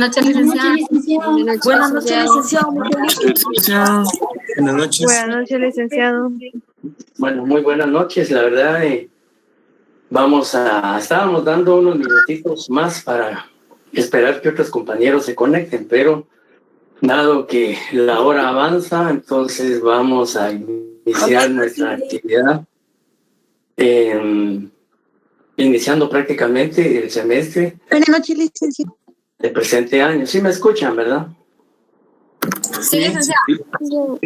noches, licenciada. Buenas noches, licenciado. Buenas noches. Buenas noches, licenciado. Bueno, muy buenas noches. La verdad, estábamos dando unos minutitos más para esperar que otros compañeros se conecten, pero dado que la hora avanza, entonces vamos a iniciar nuestra actividad, iniciando prácticamente el semestre. Buenas noches, licenciado. Del presente año. Sí me escuchan, ¿verdad? Sí, licenciado.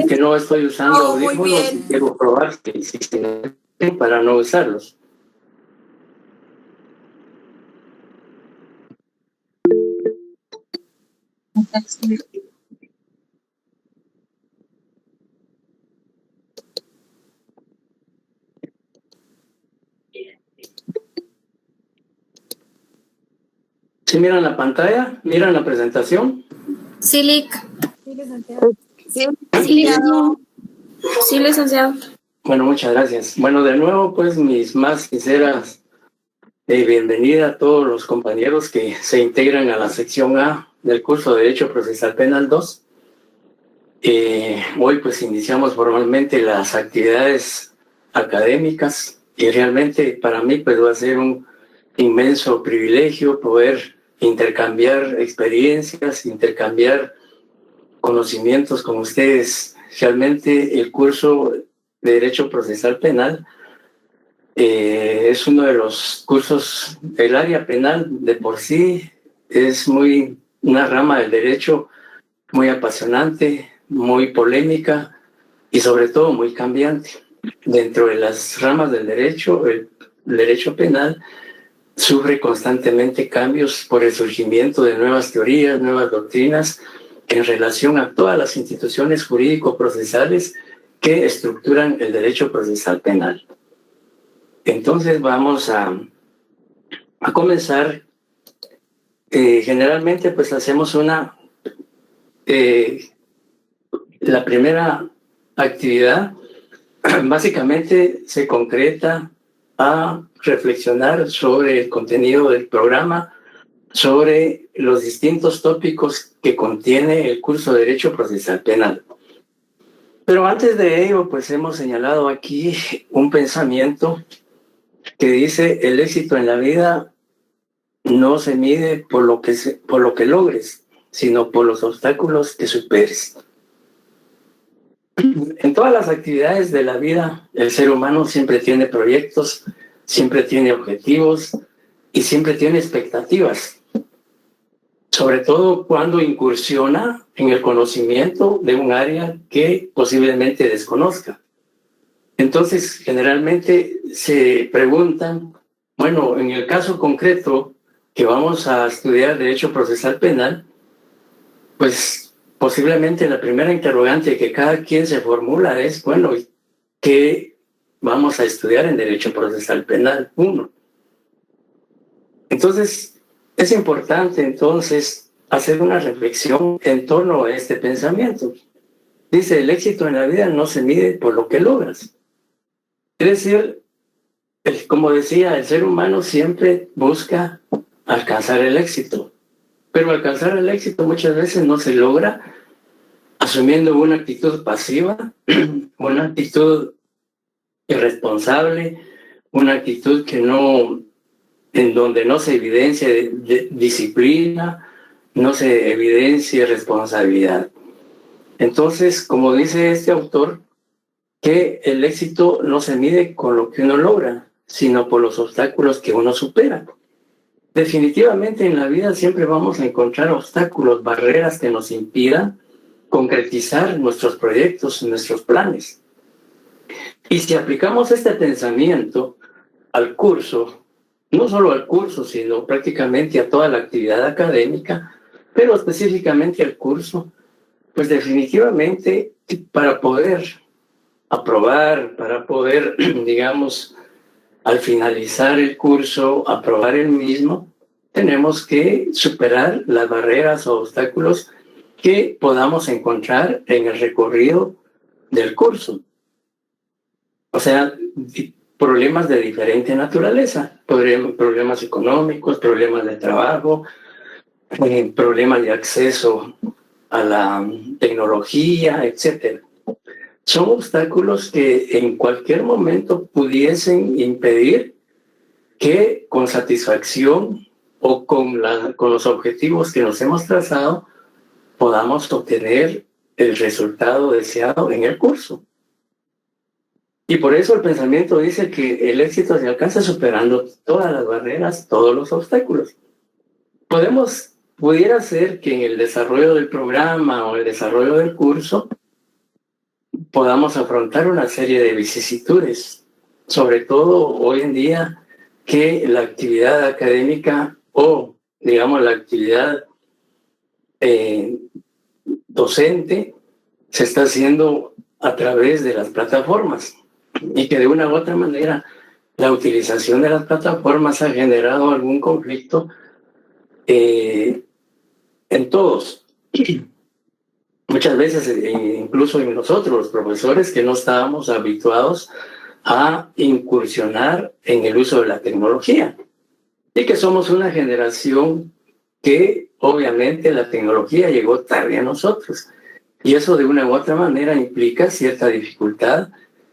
Que no estoy usando audífonos y quiero probar que existen para no usarlos. ¿Sí miran la pantalla? ¿Miran la presentación? Sí, Lic. Sí, licenciado. Sí, licenciado. Bueno, muchas gracias. Bueno, de nuevo, pues mis más sinceras bienvenida a todos los compañeros que se integran a la sección A del curso de Derecho Procesal Penal 2. Hoy pues iniciamos formalmente las actividades académicas y realmente para mí pues va a ser un inmenso privilegio poder intercambiar experiencias, intercambiar conocimientos con ustedes. Realmente el curso de Derecho Procesal Penal es uno de los cursos, el área penal de por sí es una rama del derecho muy apasionante, muy polémica y sobre todo muy cambiante. Dentro de las ramas del derecho, el derecho penal sufre constantemente cambios por el surgimiento de nuevas teorías, nuevas doctrinas en relación a todas las instituciones jurídico-procesales que estructuran el derecho procesal penal. Entonces vamos a comenzar. Generalmente pues hacemos la primera actividad básicamente se concreta a reflexionar sobre el contenido del programa, sobre los distintos tópicos que contiene el curso de Derecho Procesal Penal. Pero antes de ello, pues hemos señalado aquí un pensamiento que dice: el éxito en la vida no se mide por lo que logres, sino por los obstáculos que superes. En todas las actividades de la vida, el ser humano siempre tiene proyectos, siempre tiene objetivos y siempre tiene expectativas, sobre todo cuando incursiona en el conocimiento de un área que posiblemente desconozca. Entonces, generalmente se preguntan, bueno, en el caso concreto que vamos a estudiar Derecho Procesal Penal, pues posiblemente la primera interrogante que cada quien se formula es, bueno, ¿qué vamos a estudiar en Derecho Procesal Penal 1? Entonces, es importante entonces hacer una reflexión en torno a este pensamiento. Dice: el éxito en la vida no se mide por lo que logras. Es decir, como decía, el ser humano siempre busca alcanzar el éxito, pero alcanzar el éxito muchas veces no se logra asumiendo una actitud pasiva, una actitud irresponsable, una actitud en donde no se evidencia de disciplina, no se evidencia responsabilidad. Entonces, como dice este autor, que el éxito no se mide con lo que uno logra, sino por los obstáculos que uno supera. Definitivamente en la vida siempre vamos a encontrar obstáculos, barreras que nos impidan concretizar nuestros proyectos, nuestros planes. Y si aplicamos este pensamiento al curso, no solo al curso, sino prácticamente a toda la actividad académica, pero específicamente al curso, pues definitivamente para poder aprobar, para poder, digamos, al finalizar el curso, aprobar el mismo, tenemos que superar las barreras o obstáculos que podamos encontrar en el recorrido del curso. O sea, problemas de diferente naturaleza, problemas económicos, problemas de trabajo, problemas de acceso a la tecnología, etcétera. Son obstáculos que en cualquier momento pudiesen impedir que con satisfacción o con los objetivos que nos hemos trazado podamos obtener el resultado deseado en el curso. Y por eso el pensamiento dice que el éxito se alcanza superando todas las barreras, todos los obstáculos. Pudiera ser que en el desarrollo del programa o el desarrollo del curso podamos afrontar una serie de vicisitudes, sobre todo hoy en día que la actividad académica o, digamos, la actividad docente se está haciendo a través de las plataformas y que de una u otra manera la utilización de las plataformas ha generado algún conflicto en todos. Muchas veces, incluso en nosotros, los profesores, que no estábamos habituados a incursionar en el uso de la tecnología y que somos una generación que obviamente la tecnología llegó tarde a nosotros y eso de una u otra manera implica cierta dificultad,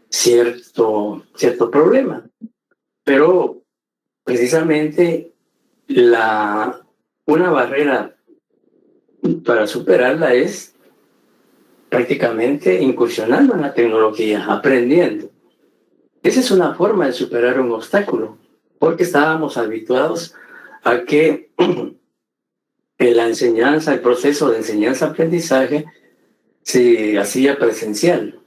cierto problema, pero precisamente una barrera para superarla es prácticamente incursionando en la tecnología, aprendiendo. Esa es una forma de superar un obstáculo, porque estábamos habituados a que la enseñanza, el proceso de enseñanza-aprendizaje se hacía presencial.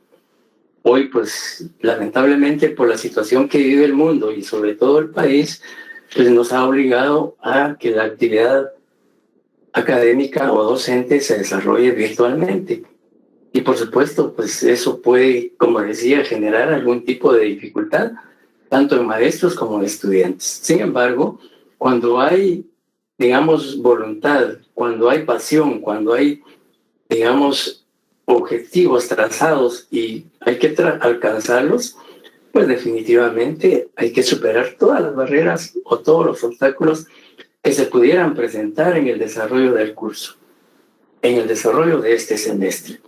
Hoy, pues, lamentablemente, por la situación que vive el mundo y sobre todo el país, pues nos ha obligado a que la actividad académica o docente se desarrolle virtualmente. Y por supuesto, pues eso puede, como decía, generar algún tipo de dificultad, tanto en maestros como en estudiantes. Sin embargo, cuando hay, digamos, voluntad, cuando hay pasión, cuando hay, digamos, objetivos trazados y hay que alcanzarlos, pues definitivamente hay que superar todas las barreras o todos los obstáculos que se pudieran presentar en el desarrollo del curso, en el desarrollo de este semestre.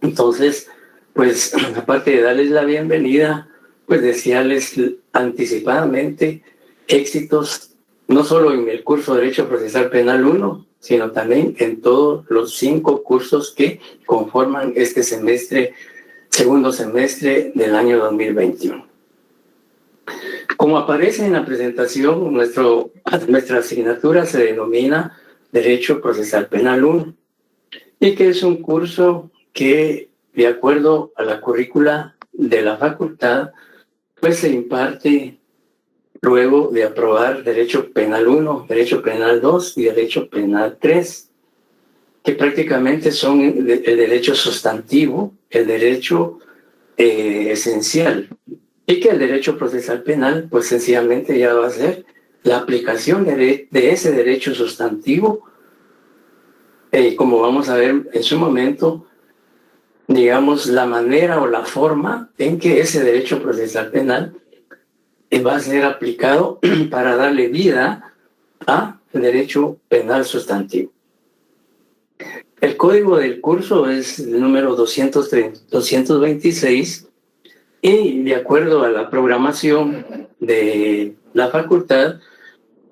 Entonces, pues, aparte de darles la bienvenida, pues desearles anticipadamente éxitos, no solo en el curso de Derecho Procesal Penal 1, sino también en todos los 5 cursos que conforman este semestre, segundo semestre del año 2021. Como aparece en la presentación, nuestra asignatura se denomina Derecho Procesal Penal 1, y que es un curso que, de acuerdo a la currícula de la facultad, pues se imparte luego de aprobar Derecho Penal 1, Derecho Penal 2 y Derecho Penal 3, que prácticamente son el derecho sustantivo, el derecho esencial, y que el derecho procesal penal, pues sencillamente ya va a ser la aplicación de ese derecho sustantivo, como vamos a ver en su momento, digamos, la manera o la forma en que ese derecho procesal penal va a ser aplicado para darle vida al derecho penal sustantivo. El código del curso es el número 226 y de acuerdo a la programación de la facultad,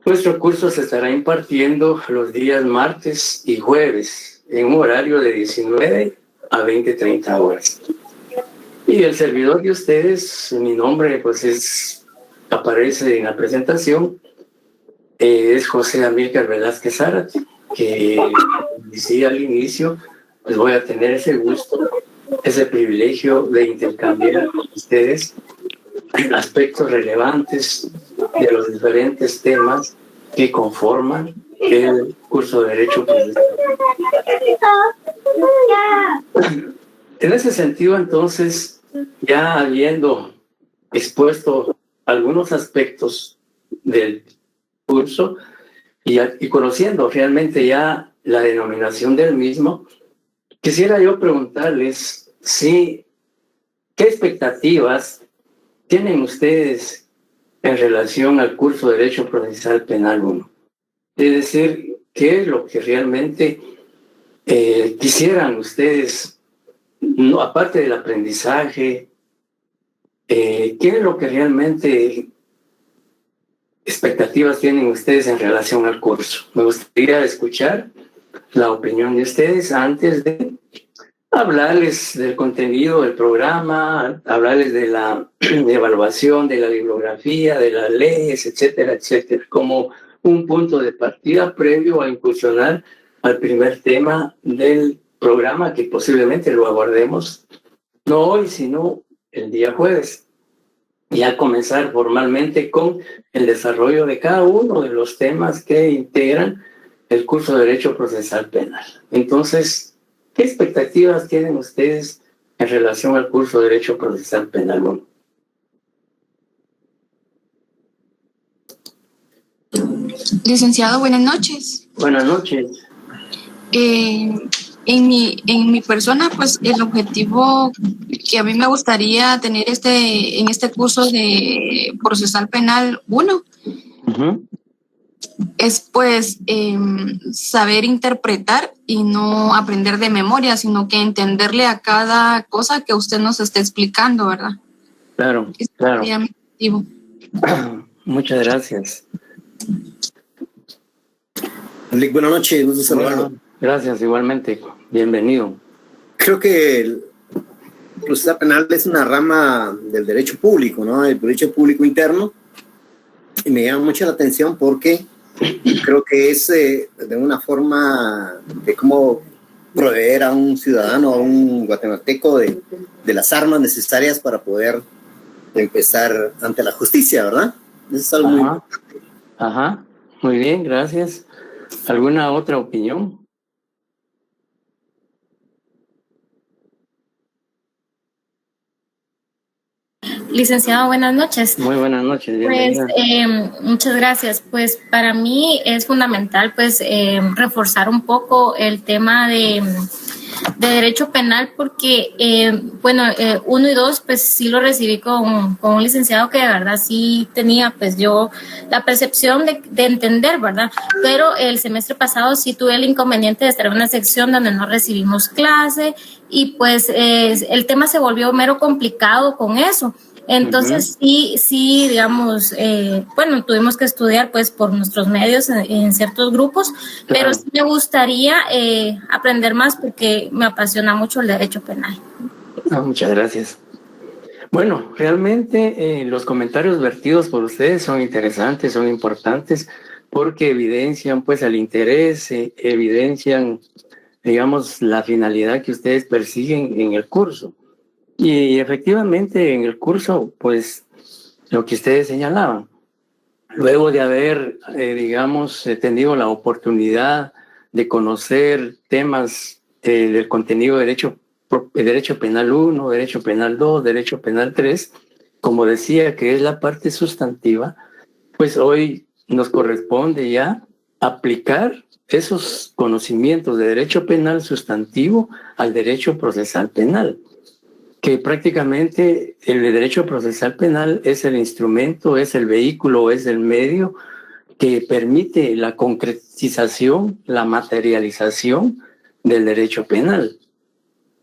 nuestro curso se estará impartiendo los días martes y jueves en un horario de 19 a 20-30 horas. Y el servidor de ustedes, mi nombre pues aparece en la presentación, es José Amílcar Velázquez Zárate, que decía al inicio, pues voy a tener ese gusto, ese privilegio de intercambiar con ustedes aspectos relevantes de los diferentes temas que conforman el curso de Derecho Procesal. En ese sentido, entonces, ya habiendo expuesto algunos aspectos del curso y conociendo realmente ya la denominación del mismo, quisiera yo preguntarles qué expectativas tienen ustedes en relación al curso de Derecho Procesal Penal 1. Es decir, qué es lo que realmente quisieran ustedes, no, aparte del aprendizaje, qué es lo que realmente expectativas tienen ustedes en relación al curso. Me gustaría escuchar la opinión de ustedes antes de hablarles del contenido del programa, hablarles de la evaluación, de la bibliografía, de las leyes, etcétera, etcétera, como un punto de partida previo a incursionar al primer tema del programa, que posiblemente lo abordemos no hoy, sino el día jueves, y a comenzar formalmente con el desarrollo de cada uno de los temas que integran el curso de Derecho Procesal Penal. Entonces, ¿qué expectativas tienen ustedes en relación al curso de Derecho Procesal Penal? Licenciado, buenas noches. Buenas noches. En mi persona, pues el objetivo que a mí me gustaría tener en este curso de Procesal Penal 1 es pues saber interpretar y no aprender de memoria, sino que entenderle a cada cosa que usted nos esté explicando, ¿verdad? Claro, Ese claro. sería mi objetivo. Muchas gracias. Buenas noches, gusto saludarlo. Gracias, igualmente. Bienvenido. Creo que el procesal penal es una rama del derecho público, ¿no? El derecho público interno. Y me llama mucho la atención porque creo que es de una forma de cómo proveer a un ciudadano, a un guatemalteco de las armas necesarias para poder empezar ante la justicia, ¿verdad? Eso es algo muy importante. Ajá, muy bien, gracias. ¿Alguna otra opinión? Licenciado, buenas noches. Muy buenas noches. Pues muchas gracias. Pues para mí es fundamental pues reforzar un poco el tema de derecho penal porque, 1 y 2 pues sí lo recibí con un licenciado que de verdad sí tenía pues yo la percepción de entender, ¿verdad? Pero el semestre pasado sí tuve el inconveniente de estar en una sección donde no recibimos clase y pues el tema se volvió mero complicado con eso. Entonces, sí, digamos, tuvimos que estudiar pues por nuestros medios en ciertos grupos, pero sí me gustaría aprender más porque me apasiona mucho el derecho penal. Muchas gracias. Bueno, realmente los comentarios vertidos por ustedes son interesantes, son importantes, porque evidencian pues el interés, evidencian, digamos, la finalidad que ustedes persiguen en el curso. Y efectivamente en el curso, pues, lo que ustedes señalaban, luego de haber, tenido la oportunidad de conocer temas del contenido de Derecho Penal 1, Derecho Penal 2, Derecho Penal 3, como decía, que es la parte sustantiva, pues hoy nos corresponde ya aplicar esos conocimientos de Derecho Penal sustantivo al Derecho Procesal Penal, que prácticamente el derecho procesal penal es el instrumento, es el vehículo, es el medio que permite la concretización, la materialización del derecho penal.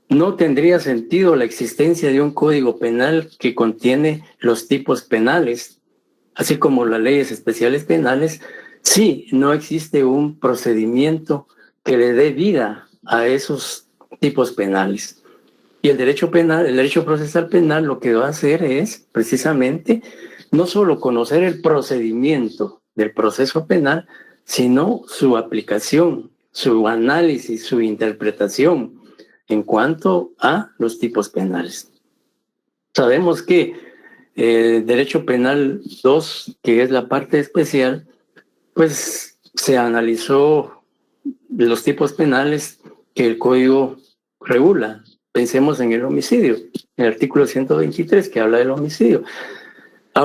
No tendría sentido la existencia de un código penal que contiene los tipos penales, así como las leyes especiales penales, si no existe un procedimiento que le dé vida a esos tipos penales. Y el derecho penal, el derecho procesal penal, lo que va a hacer es precisamente no solo conocer el procedimiento del proceso penal, sino su aplicación, su análisis, su interpretación en cuanto a los tipos penales. Sabemos que el derecho penal 2, que es la parte especial, pues se analizó los tipos penales que el código regula. Pensemos en el homicidio, el artículo 123 que habla del homicidio.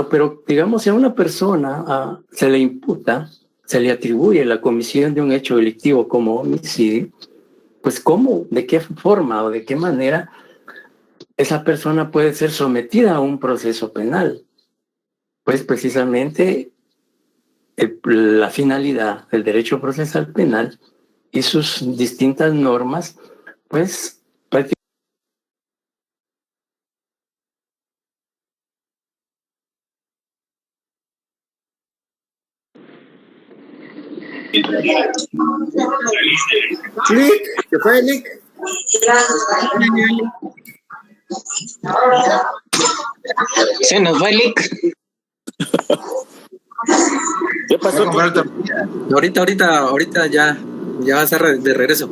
Pero digamos, si a una persona se le imputa, se le atribuye la comisión de un hecho delictivo como homicidio, pues ¿cómo, de qué forma o de qué manera esa persona puede ser sometida a un proceso penal? Pues precisamente la finalidad del derecho procesal penal y sus distintas normas, pues prácticamente. Lick, ¿se fue Lick? Se nos va el Lick. ¿Qué pasó? Ahorita ya va a estar de regreso.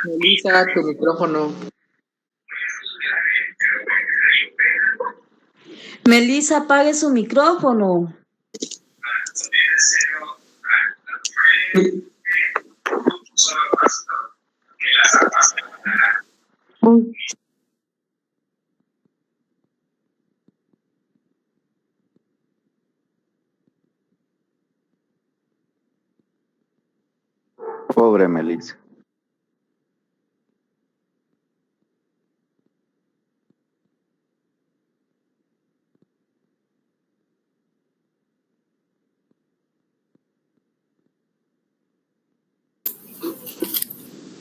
Melissa, tu micrófono. Melissa, apague su micrófono. Pobre Melissa.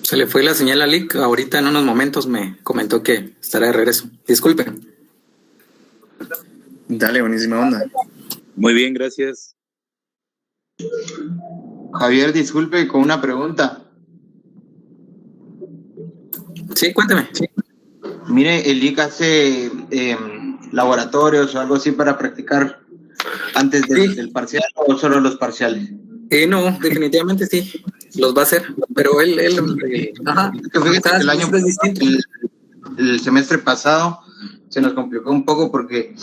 Se le fue la señal a Lick. Ahorita en unos momentos me comentó que estará de regreso. Disculpen. Dale, buenísima onda. Muy bien, gracias. Javier, disculpe con una pregunta. Sí, cuéntame. Mire, el IC hace laboratorios o algo así para practicar antes del parcial o solo los parciales. No, definitivamente sí. Los va a hacer, pero él ajá. Fíjate que el semestre pasado se nos complicó un poco porque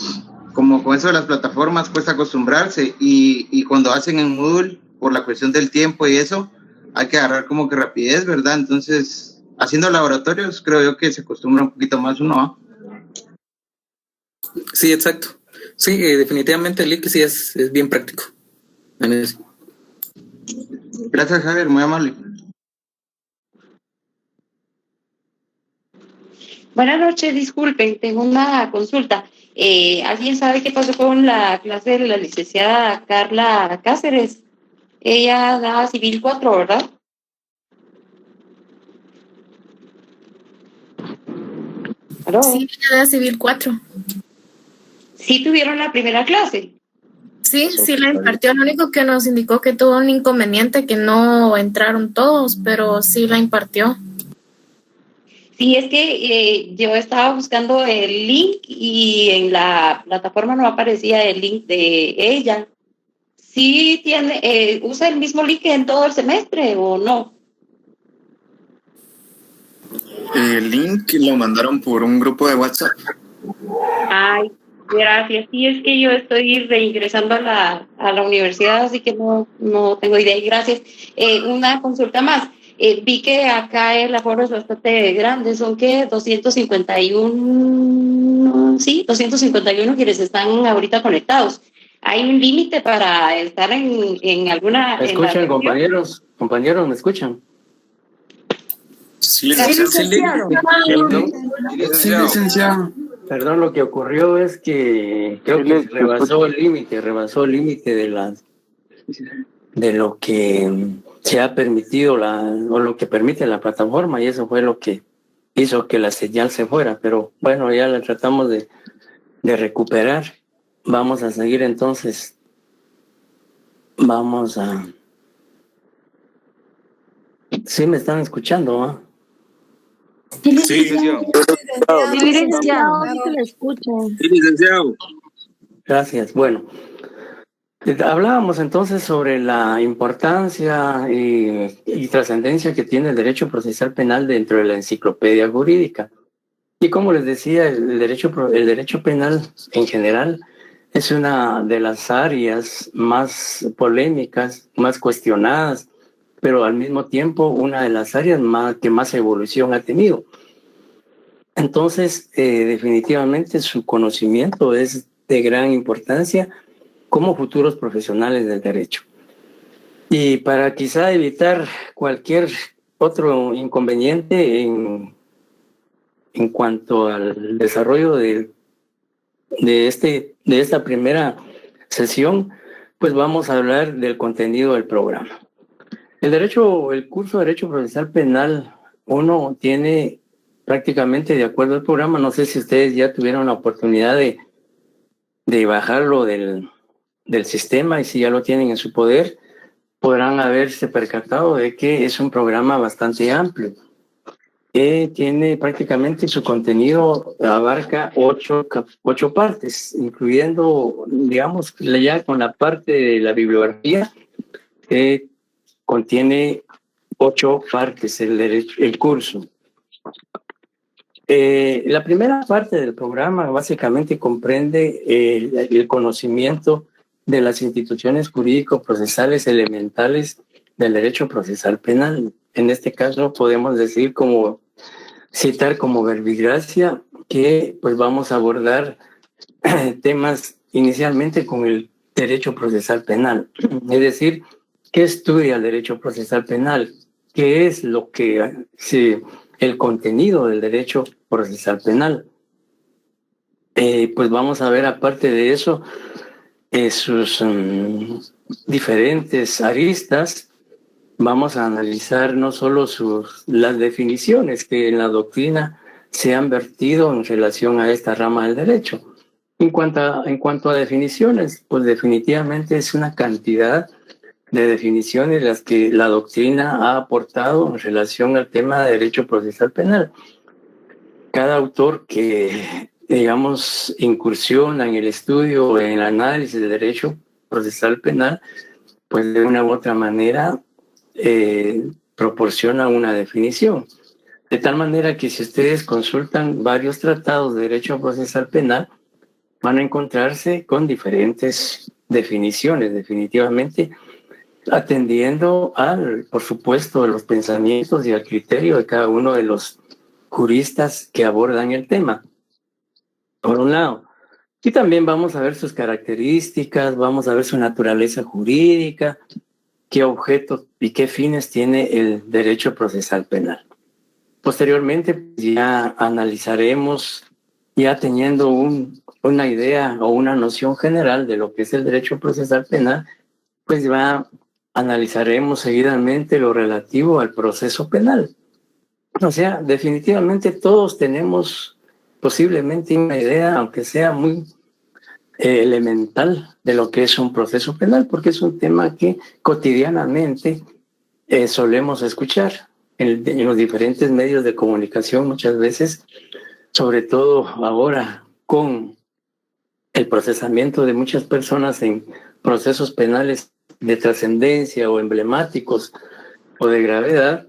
como con eso de las plataformas cuesta acostumbrarse y cuando hacen en Moodle, por la cuestión del tiempo y eso, hay que agarrar como que rapidez, ¿verdad? Entonces, haciendo laboratorios, creo yo que se acostumbra un poquito más uno, ¿no? Sí, exacto. Sí, definitivamente el LIC sí es bien práctico. Gracias, Javier, muy amable. Buenas noches, disculpen, tengo una consulta. ¿Alguien sabe qué pasó con la clase de la licenciada Carla Cáceres? Ella da Civil 4, ¿verdad? ¿Aló? Sí, ella da Civil 4. ¿Sí tuvieron la primera clase? Sí, sí la impartió. Lo único que nos indicó que tuvo un inconveniente, que no entraron todos, pero sí la impartió. Sí, es que yo estaba buscando el link y en la plataforma no aparecía el link de ella. ¿Sí tiene, usa el mismo link en todo el semestre o no? El link lo mandaron por un grupo de WhatsApp. Ay, gracias. Sí, es que yo estoy reingresando a la universidad, así que no tengo idea. Y gracias. Una consulta más. Vi que acá el aforo es bastante grande. ¿Son qué? 251, sí, 251 quienes están ahorita conectados. ¿Hay un límite para estar en alguna... ¿Me escuchan, compañeros? Compañeros, ¿me escuchan? Sí, licenciado. Sí, licenciado. Perdón, lo que ocurrió es que creo que rebasó el límite de lo que se ha permitido o lo que permite la plataforma, y eso fue lo que hizo que la señal se fuera. Pero bueno, ya la tratamos de recuperar. Vamos a seguir entonces. Vamos a... ¿Sí me están escuchando? ¿Ah? Sí, licenciado. Sí, licenciado. Sí, licenciado. Gracias. Bueno, hablábamos entonces sobre la importancia y trascendencia que tiene el derecho procesal penal dentro de la enciclopedia jurídica. Y como les decía, el derecho penal en general es una de las áreas más polémicas, más cuestionadas, pero al mismo tiempo una de las áreas que más evolución ha tenido. Entonces, definitivamente su conocimiento es de gran importancia como futuros profesionales del derecho. Y para quizá evitar cualquier otro inconveniente en cuanto al desarrollo de esta primera sesión, pues vamos a hablar del contenido del programa. El curso de Derecho Procesal Penal 1 tiene prácticamente, de acuerdo al programa, no sé si ustedes ya tuvieron la oportunidad de bajarlo del sistema, y si ya lo tienen en su poder, podrán haberse percatado de que es un programa bastante amplio. Tiene prácticamente su contenido, abarca 8 partes, incluyendo, digamos, ya con la parte de la bibliografía, contiene 8 partes el curso. La primera parte del programa básicamente comprende el conocimiento de las instituciones jurídico-procesales elementales del derecho procesal penal. En este caso podemos citar como verbigracia que pues vamos a abordar temas inicialmente con el derecho procesal penal, es decir, ¿qué estudia el derecho procesal penal? ¿Qué es el contenido del derecho procesal penal? Pues vamos a ver, aparte de eso, sus diferentes aristas. Vamos a analizar no solo las definiciones que en la doctrina se han vertido en relación a esta rama del derecho. En cuanto a definiciones, pues definitivamente es una cantidad de definiciones las que la doctrina ha aportado en relación al tema de derecho procesal penal. Cada autor que, digamos, incursiona en el estudio o en el análisis del derecho procesal penal, pues de una u otra manera proporciona una definición. De tal manera que si ustedes consultan varios tratados de derecho procesal penal, van a encontrarse con diferentes definiciones, definitivamente, atendiendo por supuesto, a los pensamientos y al criterio de cada uno de los juristas que abordan el tema, por un lado. Y también vamos a ver sus características, vamos a ver su naturaleza jurídica, qué objetos y qué fines tiene el derecho procesal penal. Posteriormente, ya analizaremos, ya teniendo una idea o una noción general de lo que es el derecho procesal penal, pues analizaremos seguidamente lo relativo al proceso penal. O sea, definitivamente todos tenemos posiblemente una idea, aunque sea muy elemental, de lo que es un proceso penal, porque es un tema que cotidianamente solemos escuchar en los diferentes medios de comunicación muchas veces, sobre todo ahora con el procesamiento de muchas personas en procesos penales de trascendencia o emblemáticos o de gravedad,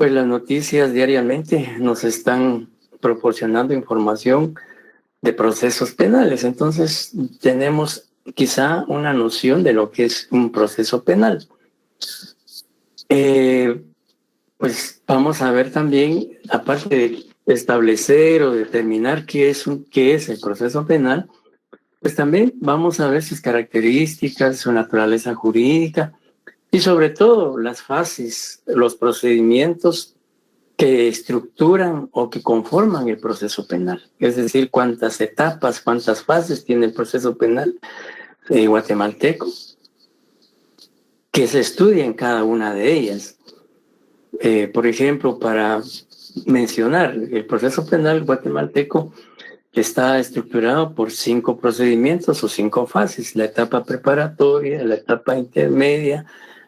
pues las noticias diariamente nos están proporcionando información de procesos penales. Entonces tenemos quizá una noción de lo que es un proceso penal. Pues vamos a ver también, aparte de establecer o determinar qué es el proceso penal, pues también vamos a ver sus características, su naturaleza jurídica y sobre todo las fases, los procedimientos que estructuran o que conforman el proceso penal. Es decir, cuántas etapas, cuántas fases tiene el proceso penal guatemalteco, que se estudia en cada una de ellas. Por ejemplo, para mencionar, el proceso penal guatemalteco está estructurado por 5 procedimientos o 5 fases: la etapa preparatoria, la etapa intermedia,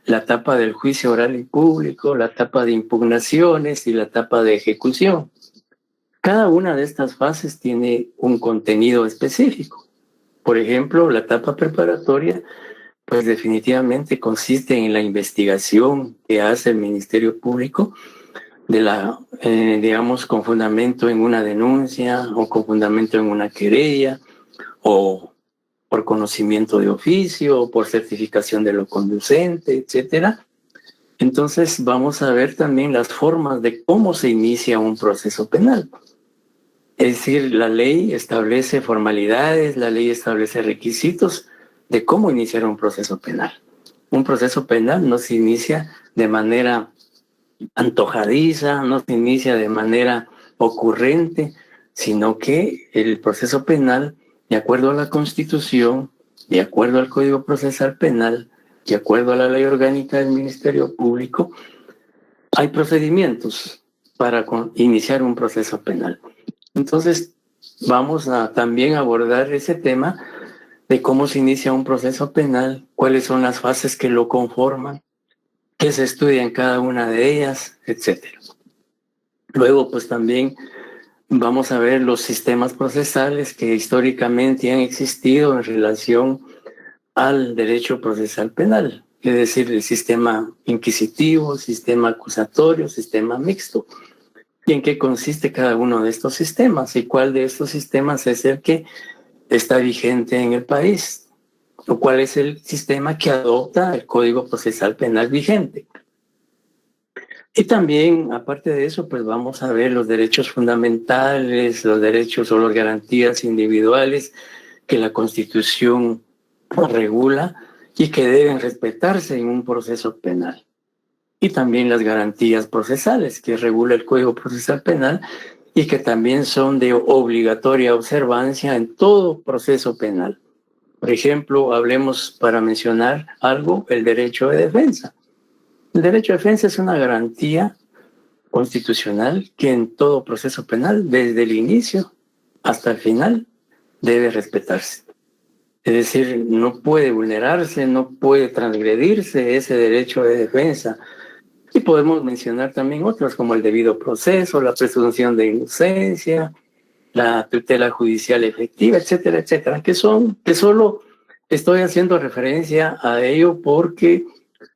la etapa del juicio oral y público, la etapa de impugnaciones y la etapa de ejecución. Cada una de estas fases tiene un contenido específico. Por ejemplo, la etapa preparatoria, pues definitivamente consiste en la investigación que hace el Ministerio Público digamos, con fundamento en una denuncia o con fundamento en una querella o por conocimiento de oficio o por certificación de lo conducente, etcétera. Entonces vamos a ver también las formas de cómo se inicia un proceso penal. Es decir, la ley establece formalidades, la ley establece requisitos de cómo iniciar un proceso penal. Un proceso penal no se inicia de manera antojadiza, no se inicia de manera ocurrente, sino que el proceso penal, de acuerdo a la Constitución, de acuerdo al Código Procesal Penal, de acuerdo a la Ley Orgánica del Ministerio Público, hay procedimientos para iniciar un proceso penal. Entonces, vamos a también abordar ese tema de cómo se inicia un proceso penal, cuáles son las fases que lo conforman, qué se estudia en cada una de ellas, etcétera. Luego, pues también vamos a ver los sistemas procesales que históricamente han existido en relación al derecho procesal penal, es decir, el sistema inquisitivo, sistema acusatorio, sistema mixto, y en qué consiste cada uno de estos sistemas y cuál de estos sistemas es el que está vigente en el país, o cuál es el sistema que adopta el Código Procesal Penal vigente. Y también, aparte de eso, pues vamos a ver los derechos fundamentales, los derechos o las garantías individuales que la Constitución regula y que deben respetarse en un proceso penal. Y también las garantías procesales que regula el Código Procesal Penal y que también son de obligatoria observancia en todo proceso penal. Por ejemplo, hablemos, para mencionar algo, el derecho de defensa. El derecho de defensa es una garantía constitucional que en todo proceso penal, desde el inicio hasta el final, debe respetarse. Es decir, no puede vulnerarse, no puede transgredirse ese derecho de defensa. Y podemos mencionar también otros como el debido proceso, la presunción de inocencia, la tutela judicial efectiva, etcétera, etcétera, que solo estoy haciendo referencia a ello porque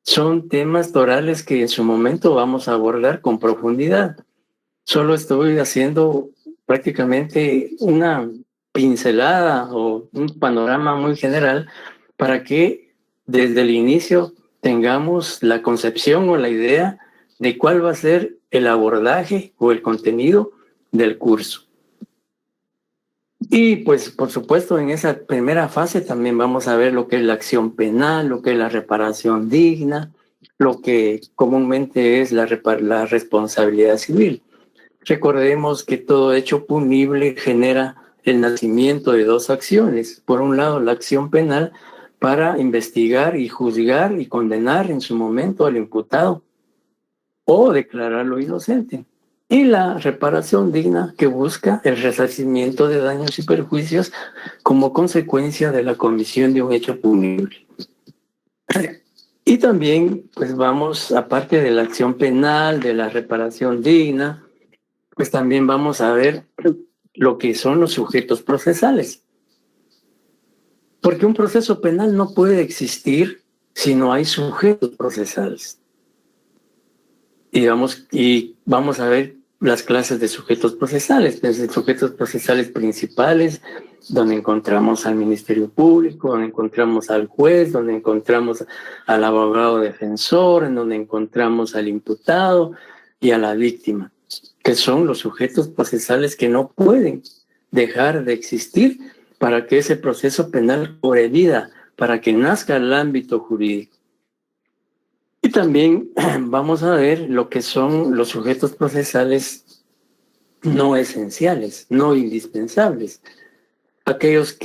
son temas torales que en su momento vamos a abordar con profundidad. Solo estoy haciendo prácticamente una pincelada o un panorama muy general para que desde el inicio tengamos la concepción o la idea de cuál va a ser el abordaje o el contenido del curso. Y pues por supuesto en esa primera fase también vamos a ver lo que es la acción penal, lo que es la reparación digna, lo que comúnmente es la responsabilidad civil. Recordemos que todo hecho punible genera el nacimiento de 2 acciones. Por un lado, la acción penal para investigar y juzgar y condenar en su momento al imputado o declararlo inocente. Y la reparación digna, que busca el resarcimiento de daños y perjuicios como consecuencia de la comisión de un hecho punible. Y también, pues vamos, aparte de la acción penal, de la reparación digna, pues también vamos a ver lo que son los sujetos procesales. Porque un proceso penal no puede existir si no hay sujetos procesales. y vamos a ver las clases de sujetos procesales, desde sujetos procesales principales, donde encontramos al Ministerio Público, donde encontramos al juez, donde encontramos al abogado defensor, en donde encontramos al imputado y a la víctima, que son los sujetos procesales que no pueden dejar de existir para que ese proceso penal cobre vida, para que nazca el ámbito jurídico. Y también vamos a ver lo que son los sujetos procesales no esenciales, no indispensables, aquellos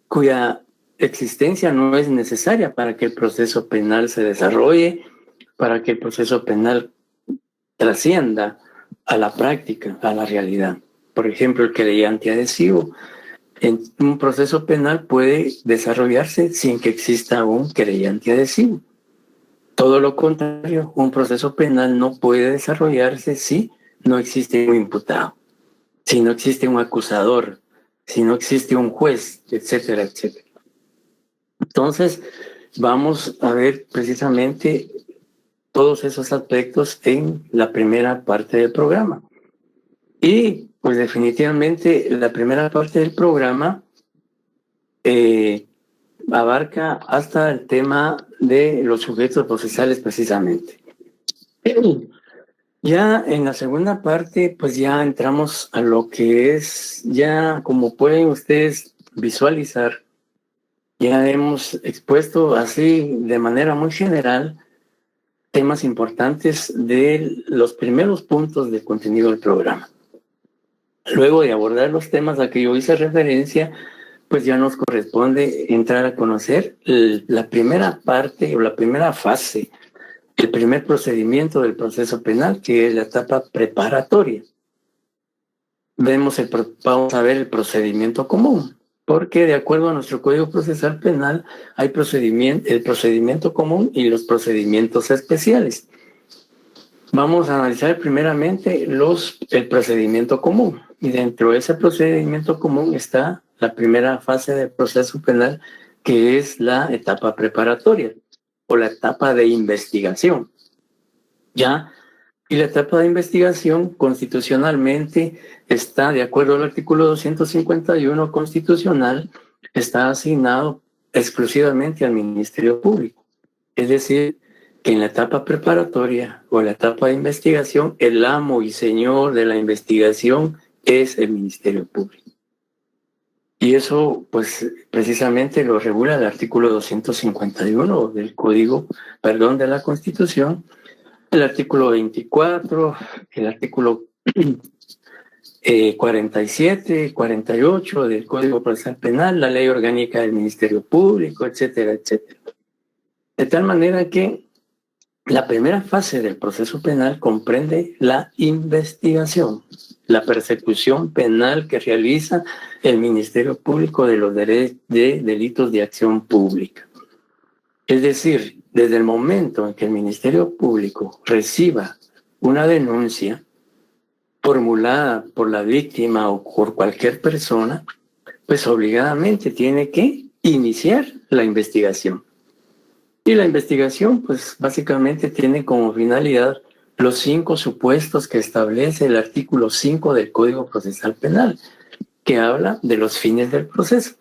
cuya existencia no es necesaria para que el proceso penal se desarrolle, para que el proceso penal trascienda a la práctica, a la realidad. Por ejemplo, el querellante adhesivo. En un proceso penal puede desarrollarse sin que exista un querellante adhesivo. Todo lo contrario, un proceso penal no puede desarrollarse si no existe un imputado, si no existe un acusador, si no existe un juez, etcétera, etcétera. Entonces, vamos a ver precisamente todos esos aspectos en la primera parte del programa. Y pues definitivamente la primera parte del programa abarca hasta el tema de los sujetos procesales precisamente. Ya en la segunda parte, pues ya entramos a lo que es, ya como pueden ustedes visualizar, ya hemos expuesto así de manera muy general temas importantes de los primeros puntos del contenido del programa. Luego de abordar los temas a que yo hice referencia, pues ya nos corresponde entrar a conocer la primera parte o la primera fase, el primer procedimiento del proceso penal, que es la etapa preparatoria. Vamos a ver el procedimiento común, porque de acuerdo a nuestro Código Procesal Penal hay el procedimiento común y los procedimientos especiales. Vamos a analizar primeramente el procedimiento común, y dentro de ese procedimiento común está la primera fase del proceso penal, que es la etapa preparatoria o la etapa de investigación. ¿Ya? Y la etapa de investigación constitucionalmente está, de acuerdo al artículo 251 constitucional, está asignado exclusivamente al Ministerio Público. Es decir, que en la etapa preparatoria o la etapa de investigación, el amo y señor de la investigación es el Ministerio Público. Y eso, pues, precisamente lo regula el artículo 251 del de la Constitución, el artículo 24, el artículo 47, 48 del Código Procesal Penal, la Ley Orgánica del Ministerio Público, etcétera, etcétera. De tal manera que la primera fase del proceso penal comprende la investigación, la persecución penal que realiza el Ministerio Público de los delitos de acción pública. Es decir, desde el momento en que el Ministerio Público reciba una denuncia formulada por la víctima o por cualquier persona, pues obligadamente tiene que iniciar la investigación. Y la investigación, pues básicamente tiene como finalidad los 5 supuestos que establece el artículo 5 del Código Procesal Penal, que habla de los fines del proceso.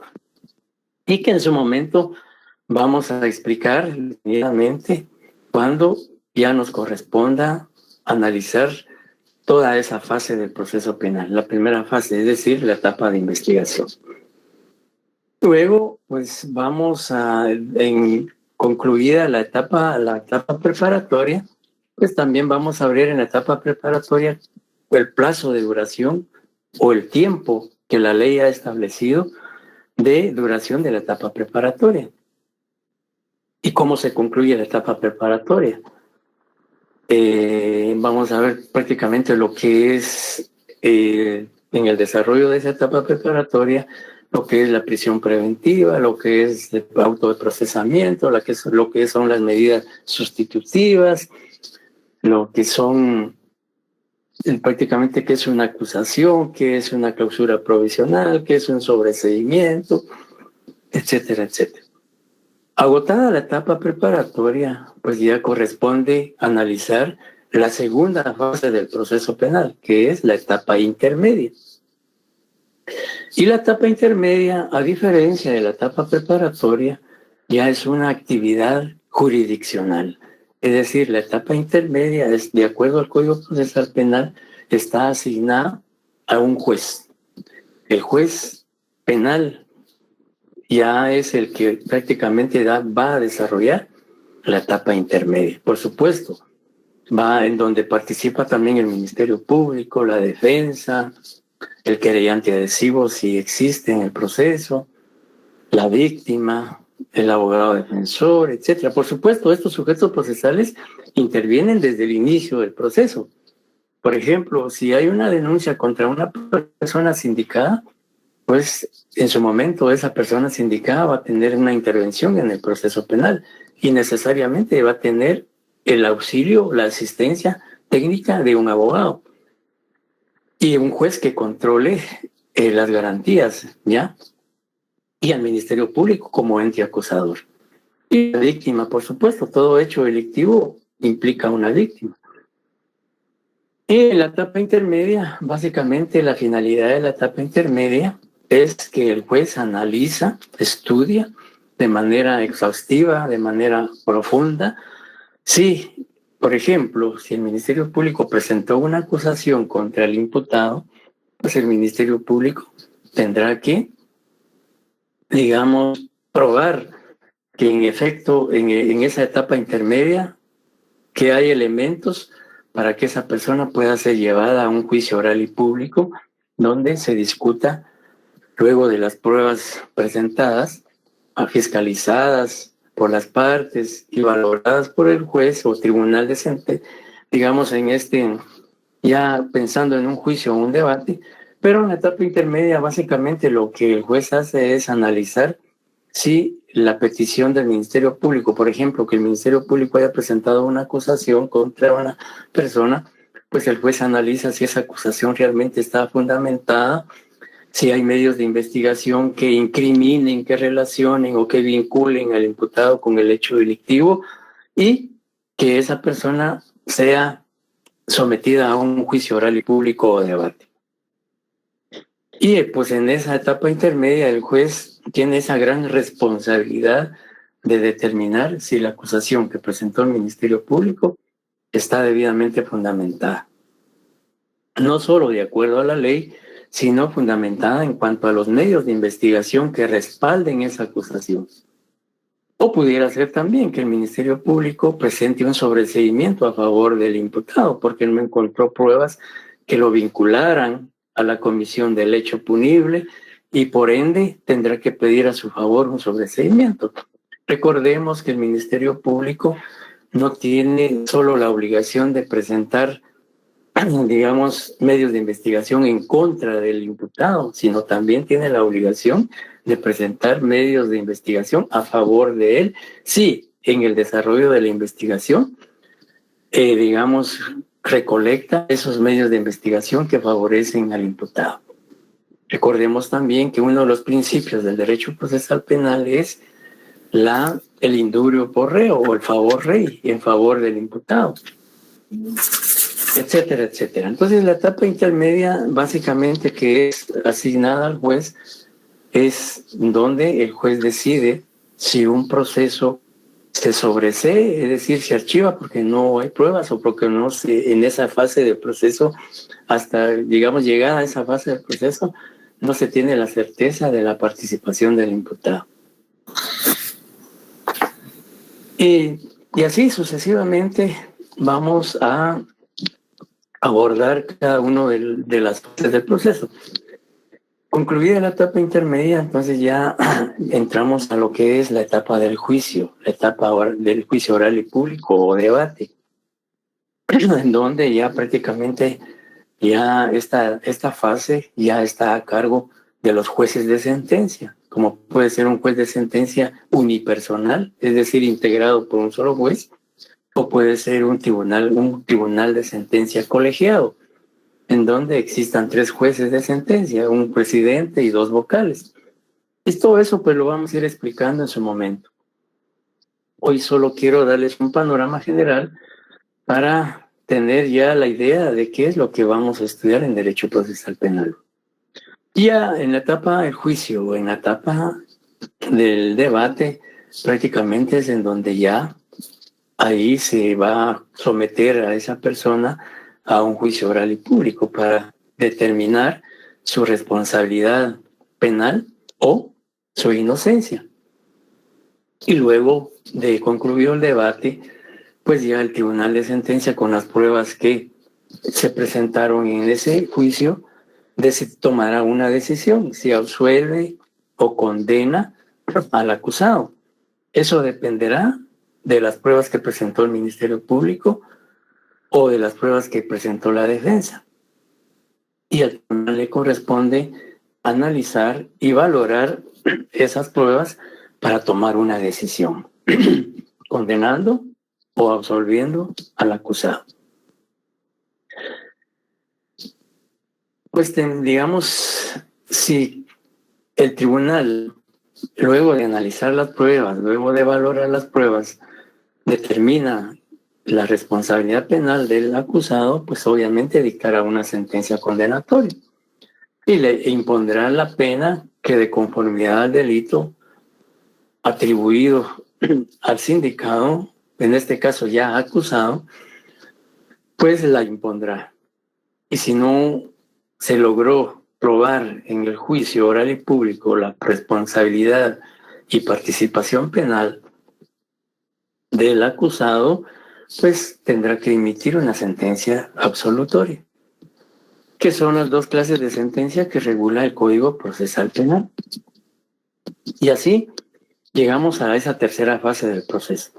Y que en su momento vamos a explicar detenidamente cuando ya nos corresponda analizar toda esa fase del proceso penal, la primera fase, es decir, la etapa de investigación. Luego, pues vamos concluida la etapa preparatoria, pues también vamos a ver en la etapa preparatoria el plazo de duración o el tiempo que la ley ha establecido de duración de la etapa preparatoria. ¿Y cómo se concluye la etapa preparatoria? Vamos a ver prácticamente lo que es en el desarrollo de esa etapa preparatoria, lo que es la prisión preventiva, lo que es el auto de procesamiento, lo que son las medidas sustitutivas, lo que son prácticamente qué es una acusación, qué es una clausura provisional, qué es un sobreseimiento, etcétera, etcétera. Agotada la etapa preparatoria, pues ya corresponde analizar la segunda fase del proceso penal, que es la etapa intermedia. Y la etapa intermedia, a diferencia de la etapa preparatoria, ya es una actividad jurisdiccional. Es decir, la etapa intermedia, es, de acuerdo al Código Procesal Penal, está asignada a un juez. El juez penal ya es el que prácticamente va a desarrollar la etapa intermedia. Por supuesto, va en donde participa también el Ministerio Público, la defensa, el querellante adhesivo si existe en el proceso, la víctima, el abogado defensor, etcétera. Por supuesto, estos sujetos procesales intervienen desde el inicio del proceso. Por ejemplo, si hay una denuncia contra una persona sindicada, pues en su momento esa persona sindicada va a tener una intervención en el proceso penal y necesariamente va a tener el auxilio, la asistencia técnica de un abogado y un juez que controle las garantías, ¿ya? Y al Ministerio Público como ente acusador. Y la víctima, por supuesto, todo hecho delictivo implica una víctima. Y en la etapa intermedia, básicamente la finalidad de la etapa intermedia es que el juez analiza, estudia de manera exhaustiva, de manera profunda. Sí, por ejemplo, si el Ministerio Público presentó una acusación contra el imputado, pues el Ministerio Público tendrá que, digamos, probar que en efecto en esa etapa intermedia que hay elementos para que esa persona pueda ser llevada a un juicio oral y público donde se discuta luego de las pruebas presentadas, fiscalizadas por las partes y valoradas por el juez o tribunal decente, digamos ya pensando en un juicio o un debate, pero en la etapa intermedia básicamente lo que el juez hace es analizar si la petición del Ministerio Público, por ejemplo, que el Ministerio Público haya presentado una acusación contra una persona, pues el juez analiza si esa acusación realmente está fundamentada, si hay medios de investigación que incriminen, que relacionen o que vinculen al imputado con el hecho delictivo y que esa persona sea sometida a un juicio oral y público o debate. Y pues en esa etapa intermedia el juez tiene esa gran responsabilidad de determinar si la acusación que presentó el Ministerio Público está debidamente fundamentada. No solo de acuerdo a la ley, sino fundamentada en cuanto a los medios de investigación que respalden esa acusación. O pudiera ser también que el Ministerio Público presente un sobreseimiento a favor del imputado, porque no encontró pruebas que lo vincularan a la comisión del hecho punible y por ende tendrá que pedir a su favor un sobreseimiento. Recordemos que el Ministerio Público no tiene solo la obligación de presentar, digamos, medios de investigación en contra del imputado, sino también tiene la obligación de presentar medios de investigación a favor de él, si en el desarrollo de la investigación, digamos, recolecta esos medios de investigación que favorecen al imputado. Recordemos también que uno de los principios del derecho procesal penal es el indurio por reo o el favor rei en favor del imputado, etcétera, etcétera. Entonces la etapa intermedia básicamente que es asignada al juez es donde el juez decide si un proceso se sobresee, es decir, se archiva porque no hay pruebas o porque no se, en esa fase del proceso, hasta, digamos, llegada a esa fase del proceso, no se tiene la certeza de la participación del imputado. Y así sucesivamente vamos a abordar cada uno de las fases del proceso. Concluida la etapa intermedia, entonces ya entramos a lo que es la etapa del juicio, la etapa del juicio oral y público o debate, en donde ya prácticamente ya esta fase ya está a cargo de los jueces de sentencia, como puede ser un juez de sentencia unipersonal, es decir, integrado por un solo juez, o puede ser un tribunal de sentencia colegiado, en donde existan 3 jueces de sentencia, un presidente y 2 vocales. Y todo eso pues lo vamos a ir explicando en su momento. Hoy solo quiero darles un panorama general para tener ya la idea de qué es lo que vamos a estudiar en Derecho Procesal Penal. Ya en la etapa del juicio o en la etapa del debate, prácticamente es en donde ya ahí se va a someter a esa persona a un juicio oral y público para determinar su responsabilidad penal o su inocencia. Y luego de concluido el debate, pues ya el tribunal de sentencia, con las pruebas que se presentaron en ese juicio, tomará una decisión, si absuelve o condena al acusado. Eso dependerá de las pruebas que presentó el Ministerio Público o de las pruebas que presentó la defensa. Y al tribunal le corresponde analizar y valorar esas pruebas para tomar una decisión, condenando o absolviendo al acusado. Pues digamos, si el tribunal, luego de analizar las pruebas, luego de valorar las pruebas, determina la responsabilidad penal del acusado, pues obviamente dictará una sentencia condenatoria y le impondrá la pena que, de conformidad al delito atribuido al sindicado, en este caso ya acusado, pues la impondrá. Y si no se logró probar en el juicio oral y público la responsabilidad y participación penal del acusado, pues tendrá que emitir una sentencia absolutoria, que son las dos clases de sentencia que regula el Código Procesal Penal. Y así llegamos a esa tercera fase del proceso.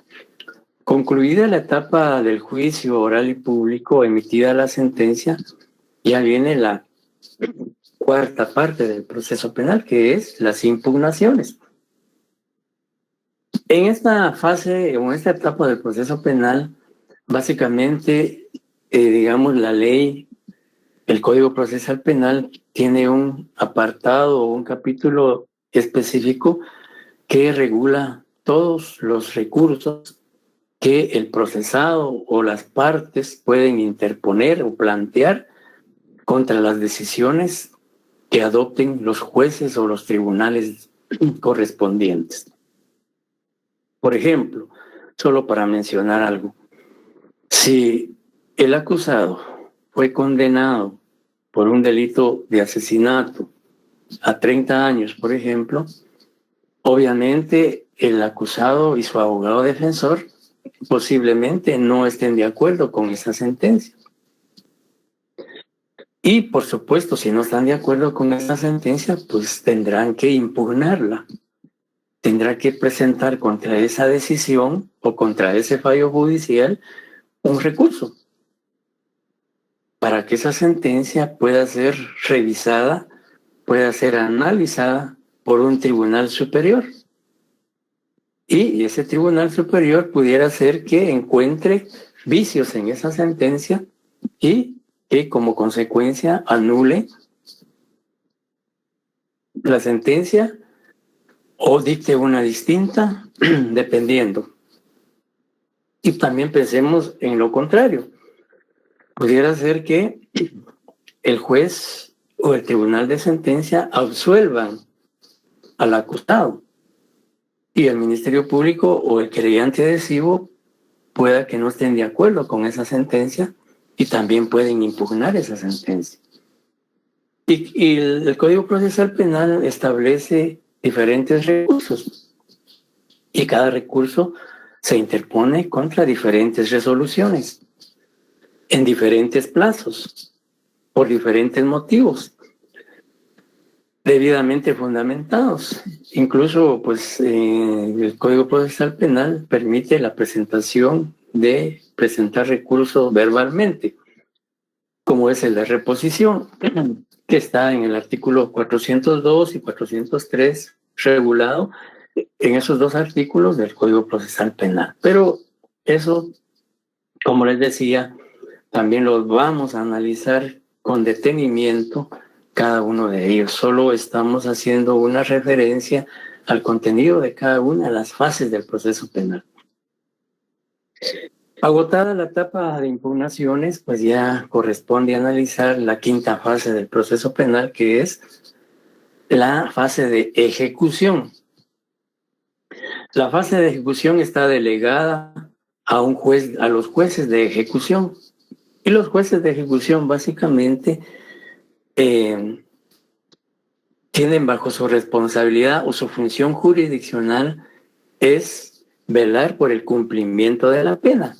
Concluida la etapa del juicio oral y público, emitida la sentencia, ya viene la cuarta parte del proceso penal, que es las impugnaciones. En esta fase o en esta etapa del proceso penal, básicamente, digamos, la ley, el Código Procesal Penal tiene un apartado o un capítulo específico que regula todos los recursos que el procesado o las partes pueden interponer o plantear contra las decisiones que adopten los jueces o los tribunales correspondientes. Por ejemplo, solo para mencionar algo, si el acusado fue condenado por un delito de asesinato a 30 años, por ejemplo, obviamente el acusado y su abogado defensor posiblemente no estén de acuerdo con esa sentencia. Y por supuesto, si no están de acuerdo con esa sentencia, pues tendrán que impugnarla. Tendrá que presentar contra esa decisión o contra ese fallo judicial un recurso para que esa sentencia pueda ser revisada, pueda ser analizada por un tribunal superior. Y ese tribunal superior pudiera ser que encuentre vicios en esa sentencia y que como consecuencia anule la sentencia o dicte una distinta, dependiendo. Y también pensemos en lo contrario. Pudiera ser que el juez o el tribunal de sentencia absuelvan al acusado y el Ministerio Público o el querellante adhesivo pueda que no estén de acuerdo con esa sentencia y también pueden impugnar esa sentencia. Y el Código Procesal Penal establece diferentes recursos y cada recurso se interpone contra diferentes resoluciones en diferentes plazos por diferentes motivos debidamente fundamentados. Incluso pues el Código Procesal Penal permite la presentación de presentar recursos verbalmente, como es el de reposición, que está en el artículo 402 y 403 regulado en esos dos artículos del Código Procesal Penal. Pero eso, como les decía, también los vamos a analizar con detenimiento cada uno de ellos. Solo estamos haciendo una referencia al contenido de cada una de las fases del proceso penal. Agotada la etapa de impugnaciones, pues ya corresponde analizar la quinta fase del proceso penal, que es la fase de ejecución. La fase de ejecución está delegada a un juez, a los jueces de ejecución. Y los jueces de ejecución básicamente tienen bajo su responsabilidad o su función jurisdiccional es velar por el cumplimiento de la pena.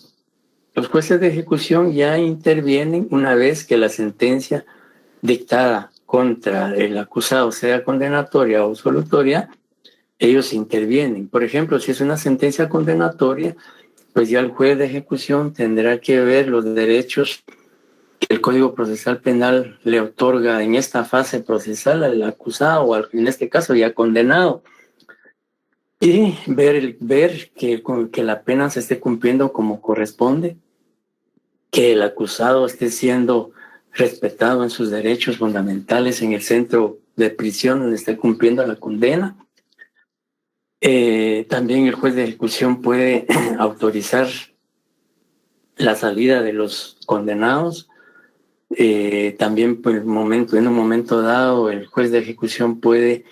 Los jueces de ejecución ya intervienen una vez que la sentencia dictada contra el acusado sea condenatoria o absolutoria, ellos intervienen. Por ejemplo, si es una sentencia condenatoria, pues ya el juez de ejecución tendrá que ver los derechos que el Código Procesal Penal le otorga en esta fase procesal al acusado o en este caso ya condenado, y ver que la pena se esté cumpliendo como corresponde, que el acusado esté siendo respetado en sus derechos fundamentales en el centro de prisión donde esté cumpliendo la condena. También el juez de ejecución puede autorizar la salida de los condenados. También pues, en un momento dado el juez de ejecución puede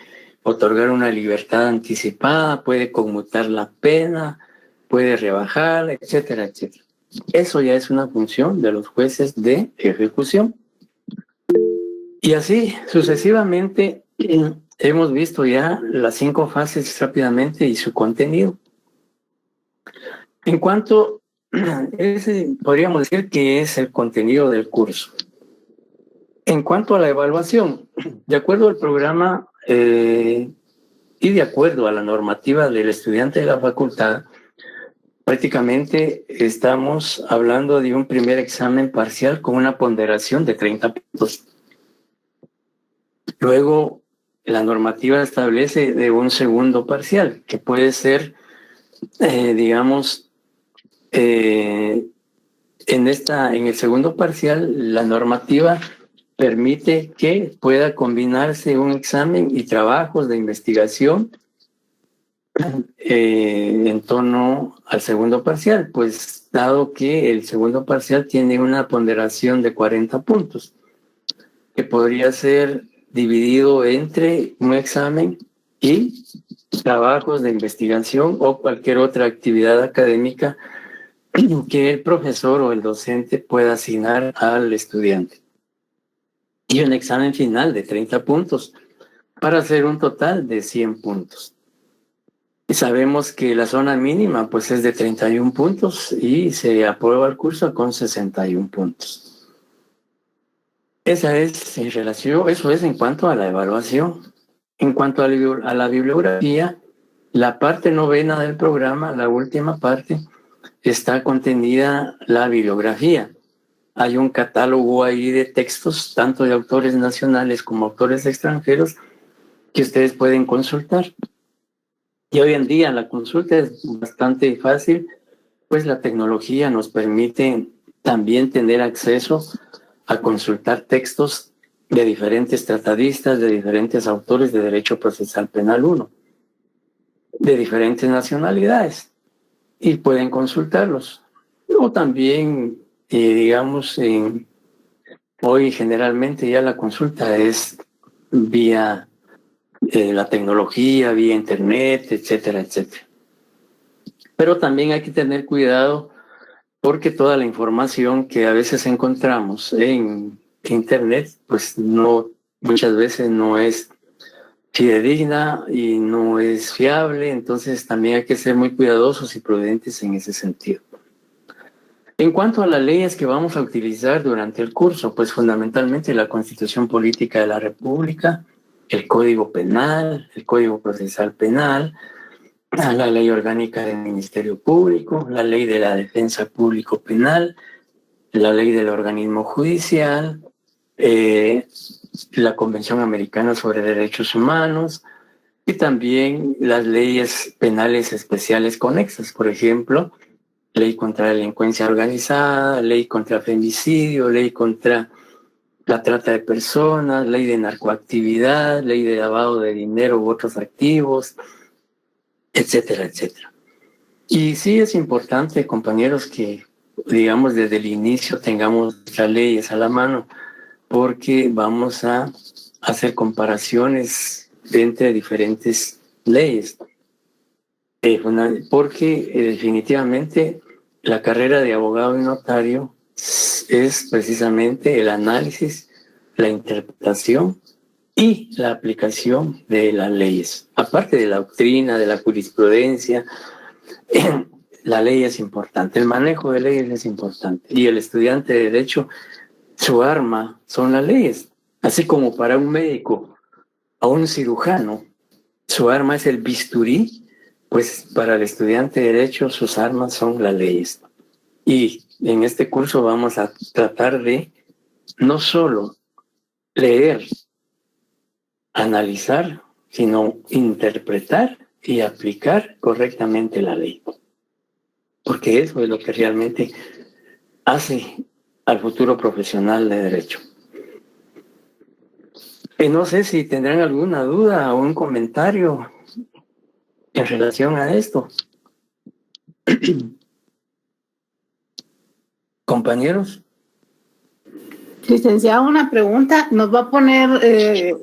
otorgar una libertad anticipada, puede conmutar la pena, puede rebajar, etcétera, etcétera. Eso ya es una función de los jueces de ejecución. Y así sucesivamente hemos visto ya las 5 fases rápidamente y su contenido. En cuanto podríamos decir que es el contenido del curso. En cuanto a la evaluación, de acuerdo al programa y de acuerdo a la normativa del estudiante de la facultad, prácticamente estamos hablando de un primer examen parcial con una ponderación de 30 puntos. Luego, la normativa establece de un segundo parcial, que puede ser, en el segundo parcial, la normativa permite que pueda combinarse un examen y trabajos de investigación en torno al segundo parcial, pues dado que el segundo parcial tiene una ponderación de 40 puntos, que podría ser dividido entre un examen y trabajos de investigación o cualquier otra actividad académica que el profesor o el docente pueda asignar al estudiante. Y un examen final de 30 puntos para hacer un total de 100 puntos. Y sabemos que la zona mínima pues es de 31 puntos y se aprueba el curso con 61 puntos. Eso es en cuanto a la evaluación. En cuanto a la bibliografía, la parte novena del programa, la última parte, está contenida la bibliografía. Hay un catálogo ahí de textos, tanto de autores nacionales como autores extranjeros, que ustedes pueden consultar. Y hoy en día la consulta es bastante fácil, pues la tecnología nos permite también tener acceso a consultar textos de diferentes tratadistas, de diferentes autores de Derecho Procesal Penal 1, de diferentes nacionalidades, y pueden consultarlos. O también, hoy generalmente ya la consulta es vía la tecnología, vía internet, etcétera, etcétera. Pero también hay que tener cuidado porque toda la información que a veces encontramos en internet, pues muchas veces no es fidedigna y no es fiable, entonces también hay que ser muy cuidadosos y prudentes en ese sentido. En cuanto a las leyes que vamos a utilizar durante el curso, pues fundamentalmente la Constitución Política de la República, el Código Penal, el Código Procesal Penal, la Ley Orgánica del Ministerio Público, la Ley de la Defensa Público Penal, la Ley del Organismo Judicial, la Convención Americana sobre Derechos Humanos y también las leyes penales especiales conexas, por ejemplo, Ley contra la Delincuencia Organizada, Ley contra el Femicidio, Ley contra la trata de personas, ley de narcoactividad, ley de lavado de dinero u otros activos, etcétera, etcétera. Y sí es importante, compañeros, que digamos, desde el inicio tengamos nuestras leyes a la mano, porque vamos a hacer comparaciones entre diferentes leyes. Porque definitivamente la carrera de abogado y notario es precisamente el análisis, la interpretación y la aplicación de las leyes. Aparte de la doctrina, de la jurisprudencia, la ley es importante, el manejo de leyes es importante. Y el estudiante de Derecho, su arma son las leyes. Así como para un médico o un cirujano, su arma es el bisturí, pues para el estudiante de Derecho sus armas son las leyes. Y en este curso vamos a tratar de no solo leer, analizar, sino interpretar y aplicar correctamente la ley. Porque eso es lo que realmente hace al futuro profesional de Derecho. No sé si tendrán alguna duda o un comentario en relación a esto. Compañeros. Licenciado, una pregunta. ¿Nos va a poner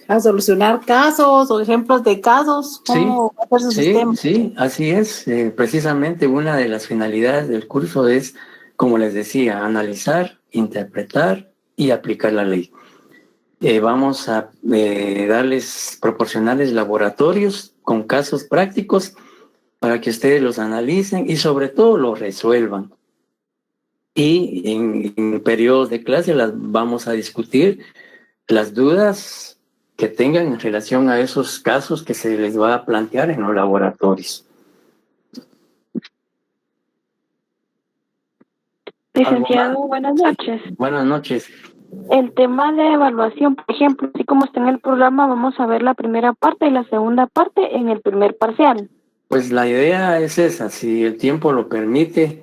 a solucionar casos o ejemplos de casos? ¿Cómo va a ser su sistema? Sí, así es. Precisamente una de las finalidades del curso es, como les decía, analizar, interpretar y aplicar la ley. Vamos a proporcionarles laboratorios con casos prácticos para que ustedes los analicen y sobre todo los resuelvan. Y en periodos de clase las vamos a discutir las dudas que tengan en relación a esos casos que se les va a plantear en los laboratorios. Licenciado, buenas noches. Buenas noches. El tema de evaluación, por ejemplo, así como está en el programa, vamos a ver la primera parte y la segunda parte en el primer parcial. Pues la idea es esa, si el tiempo lo permite,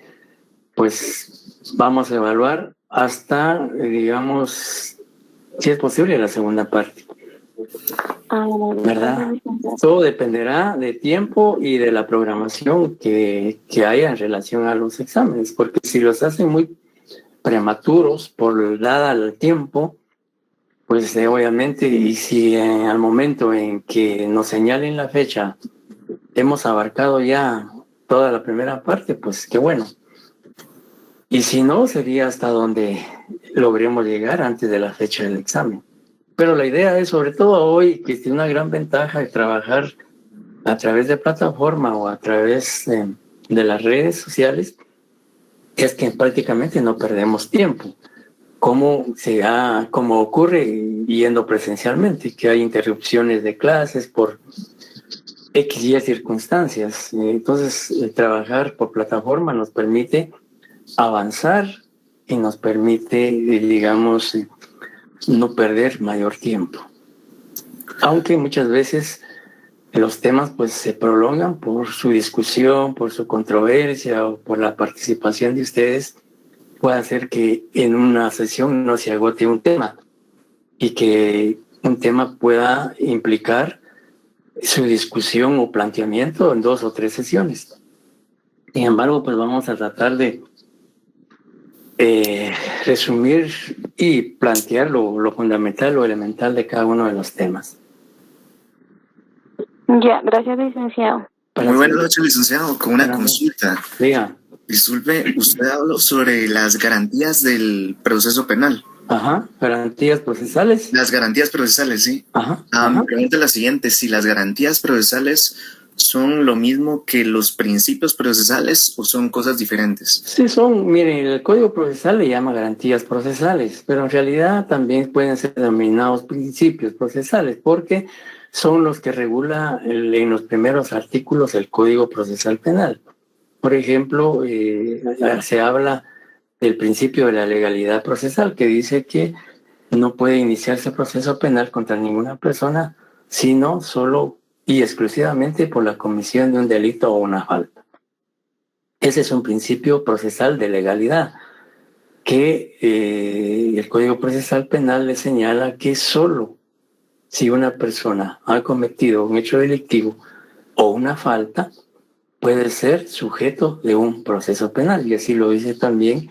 pues vamos a evaluar hasta, digamos, si es posible, la segunda parte. ¿Verdad? Todo dependerá de tiempo y de la programación que haya en relación a los exámenes, porque si los hacen muy prematuros por dada el tiempo, pues obviamente, y si al momento en que nos señalen la fecha hemos abarcado ya toda la primera parte, pues qué bueno. Y si no, sería hasta donde logremos llegar antes de la fecha del examen. Pero la idea es, sobre todo hoy, que tiene una gran ventaja de trabajar a través de plataforma o a través de las redes sociales, es que prácticamente no perdemos tiempo, como ocurre yendo presencialmente, que hay interrupciones de clases por X y circunstancias. Entonces, trabajar por plataforma nos permite avanzar y nos permite, digamos, no perder mayor tiempo. Aunque muchas veces los temas pues se prolongan por su discusión, por su controversia o por la participación de ustedes, puede hacer que en una sesión no se agote un tema y que un tema pueda implicar su discusión o planteamiento en 2 o 3 sesiones. Sin embargo, pues vamos a tratar de resumir y plantear lo fundamental, lo elemental de cada uno de los temas. Ya, gracias, licenciado. Muy buenas noches, licenciado, con una consulta. Diga. Disculpe, usted habló sobre las garantías del proceso penal. Ajá, garantías procesales. Las garantías procesales, sí. Ajá. Mi pregunta es la siguiente, si las garantías procesales son lo mismo que los principios procesales o son cosas diferentes. Sí, miren, el Código Procesal le llama garantías procesales, pero en realidad también pueden ser denominados principios procesales, porque son los que regula en los primeros artículos el Código Procesal Penal. Por ejemplo, se habla del principio de la legalidad procesal, que dice que no puede iniciarse proceso penal contra ninguna persona, sino solo y exclusivamente por la comisión de un delito o una falta. Ese es un principio procesal de legalidad, que el Código Procesal Penal le señala que solo si una persona ha cometido un hecho delictivo o una falta, puede ser sujeto de un proceso penal, y así lo dice también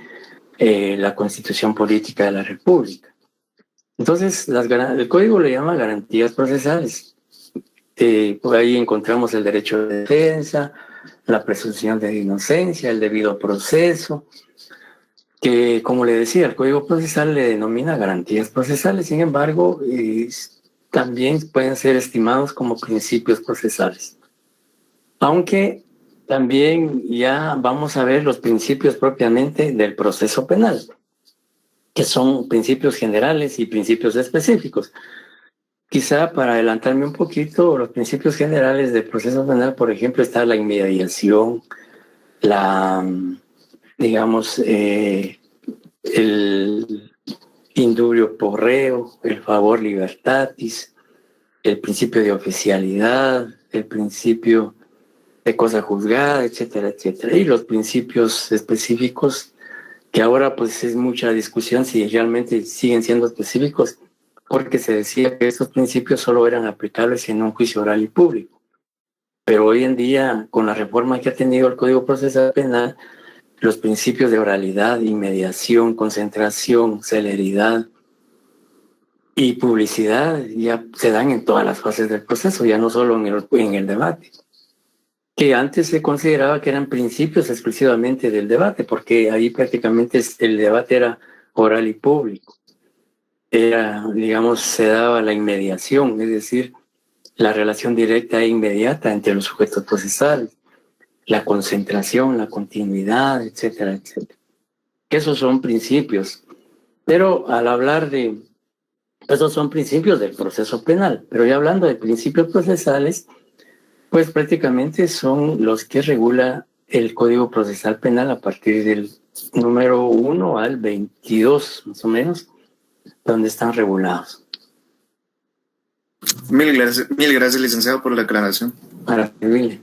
la Constitución Política de la República. Entonces, el Código le llama garantías procesales. Por ahí encontramos el derecho de defensa, la presunción de inocencia, el debido proceso, que, como le decía, el Código Procesal le denomina garantías procesales. Sin embargo, también pueden ser estimados como principios procesales. Aunque también ya vamos a ver los principios propiamente del proceso penal, que son principios generales y principios específicos. Quizá para adelantarme un poquito, los principios generales del proceso penal, por ejemplo, está la inmediación, el indubio pro reo, el favor libertatis, el principio de oficialidad, el principio de cosa juzgada, etcétera, etcétera. Y los principios específicos, que ahora pues es mucha discusión si realmente siguen siendo específicos, porque se decía que estos principios solo eran aplicables en un juicio oral y público. Pero hoy en día, con la reforma que ha tenido el Código Procesal Penal, los principios de oralidad, inmediación, concentración, celeridad y publicidad ya se dan en todas las fases del proceso, ya no solo en el debate, que antes se consideraba que eran principios exclusivamente del debate, porque ahí prácticamente el debate era oral y público. Se daba la inmediación, es decir, la relación directa e inmediata entre los sujetos procesales, la concentración, la continuidad, etcétera, etcétera. Que esos son principios. Pero al hablar de... Esos son principios del proceso penal, pero ya hablando de principios procesales, pues prácticamente son los que regula el Código Procesal Penal a partir del número 1 al 22, más o menos, donde están regulados. Mil gracias, licenciado, por la aclaración. Para servirle.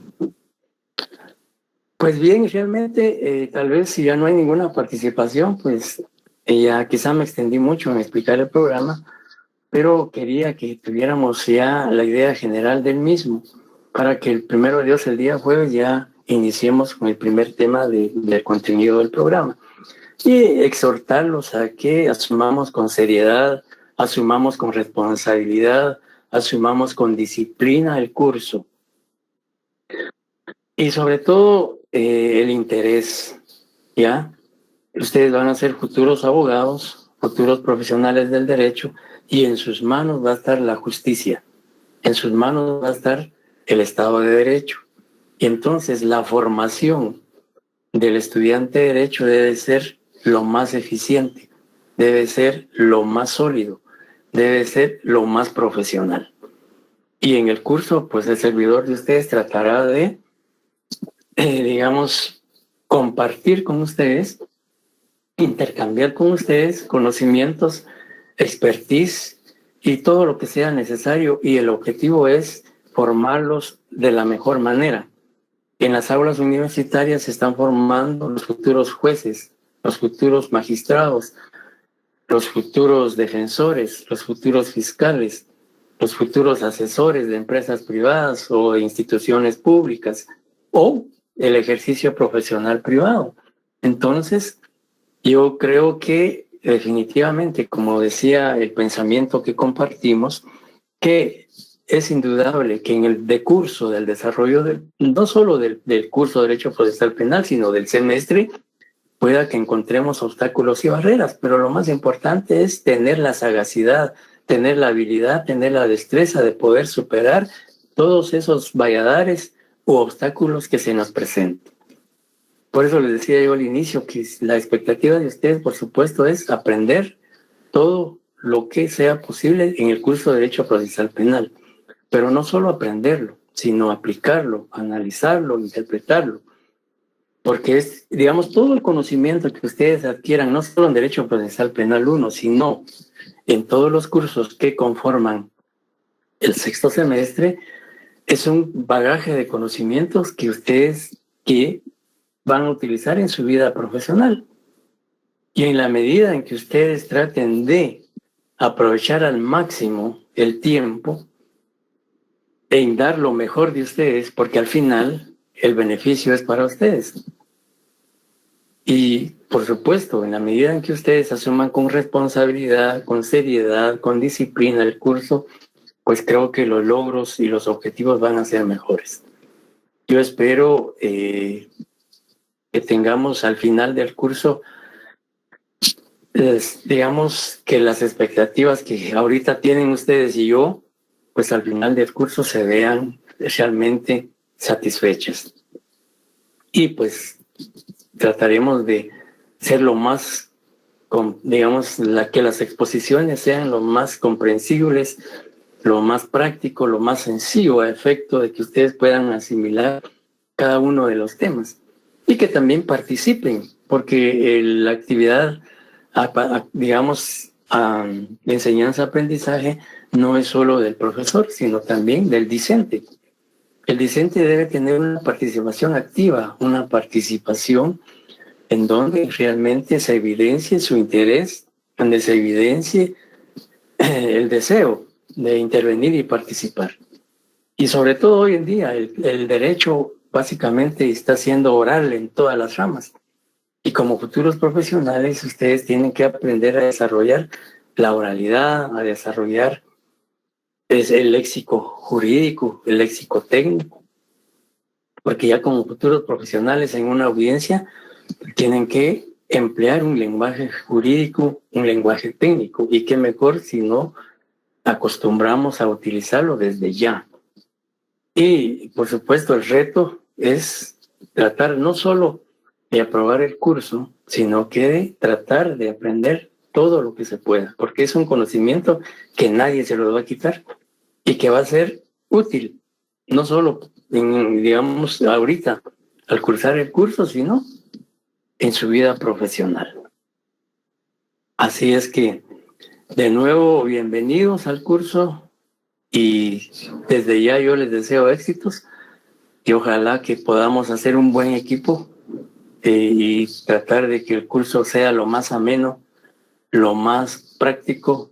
Pues bien, realmente, tal vez si ya no hay ninguna participación, pues ya quizá me extendí mucho en explicar el programa, pero quería que tuviéramos ya la idea general del mismo, para que el primero de Dios, el día jueves, ya iniciemos con el primer tema del contenido del programa. Y exhortarlos a que asumamos con seriedad, asumamos con responsabilidad, asumamos con disciplina el curso. Y sobre todo el interés, ¿ya? Ustedes van a ser futuros abogados, futuros profesionales del derecho, y en sus manos va a estar la justicia, en sus manos va a estar el Estado de Derecho. Y entonces la formación del estudiante de Derecho debe ser lo más eficiente, debe ser lo más sólido, debe ser lo más profesional. Y en el curso, pues el servidor de ustedes tratará de, compartir con ustedes, intercambiar con ustedes conocimientos, expertise y todo lo que sea necesario. Y el objetivo es formarlos de la mejor manera. En las aulas universitarias se están formando los futuros jueces, los futuros magistrados, los futuros defensores, los futuros fiscales, los futuros asesores de empresas privadas o de instituciones públicas, o el ejercicio profesional privado. Entonces, yo creo que definitivamente, como decía el pensamiento que compartimos, que es indudable que en el decurso del desarrollo, no solo del curso de Derecho Procesal Penal, sino del semestre, pueda que encontremos obstáculos y barreras, pero lo más importante es tener la sagacidad, tener la habilidad, tener la destreza de poder superar todos esos valladares u obstáculos que se nos presenten. Por eso les decía yo al inicio que la expectativa de ustedes, por supuesto, es aprender todo lo que sea posible en el curso de Derecho Procesal Penal, pero no solo aprenderlo, sino aplicarlo, analizarlo, interpretarlo, porque es, todo el conocimiento que ustedes adquieran, no solo en Derecho Procesal Penal 1, sino en todos los cursos que conforman el sexto semestre, es un bagaje de conocimientos que ustedes van a utilizar en su vida profesional. Y en la medida en que ustedes traten de aprovechar al máximo el tiempo en dar lo mejor de ustedes, porque al final el beneficio es para ustedes. Y, por supuesto, en la medida en que ustedes asuman con responsabilidad, con seriedad, con disciplina el curso, pues creo que los logros y los objetivos van a ser mejores. Yo espero que tengamos al final del curso, digamos, que las expectativas que ahorita tienen ustedes y yo, pues al final del curso se vean realmente satisfechas. Y pues trataremos de ser lo más, digamos, que las exposiciones sean lo más comprensibles, lo más práctico, lo más sencillo, a efecto de que ustedes puedan asimilar cada uno de los temas y que también participen, porque la actividad, digamos, de enseñanza-aprendizaje no es solo del profesor, sino también del discente. El discente debe tener una participación activa, una participación en donde realmente se evidencie su interés, donde se evidencie el deseo de intervenir y participar. Y sobre todo hoy en día, el derecho básicamente está siendo oral en todas las ramas. Y como futuros profesionales, ustedes tienen que aprender a desarrollar la oralidad, a desarrollar el léxico jurídico, el léxico técnico, porque ya como futuros profesionales en una audiencia tienen que emplear un lenguaje jurídico, un lenguaje técnico, y qué mejor si no acostumbramos a utilizarlo desde ya. Y por supuesto el reto es tratar no solo de aprobar el curso, sino que de tratar de aprender todo lo que se pueda, porque es un conocimiento que nadie se lo va a quitar y que va a ser útil, no solo, digamos, ahorita al cursar el curso, sino en su vida profesional. Así es que, de nuevo, bienvenidos al curso y desde ya yo les deseo éxitos y ojalá que podamos hacer un buen equipo y tratar de que el curso sea lo más ameno, lo más práctico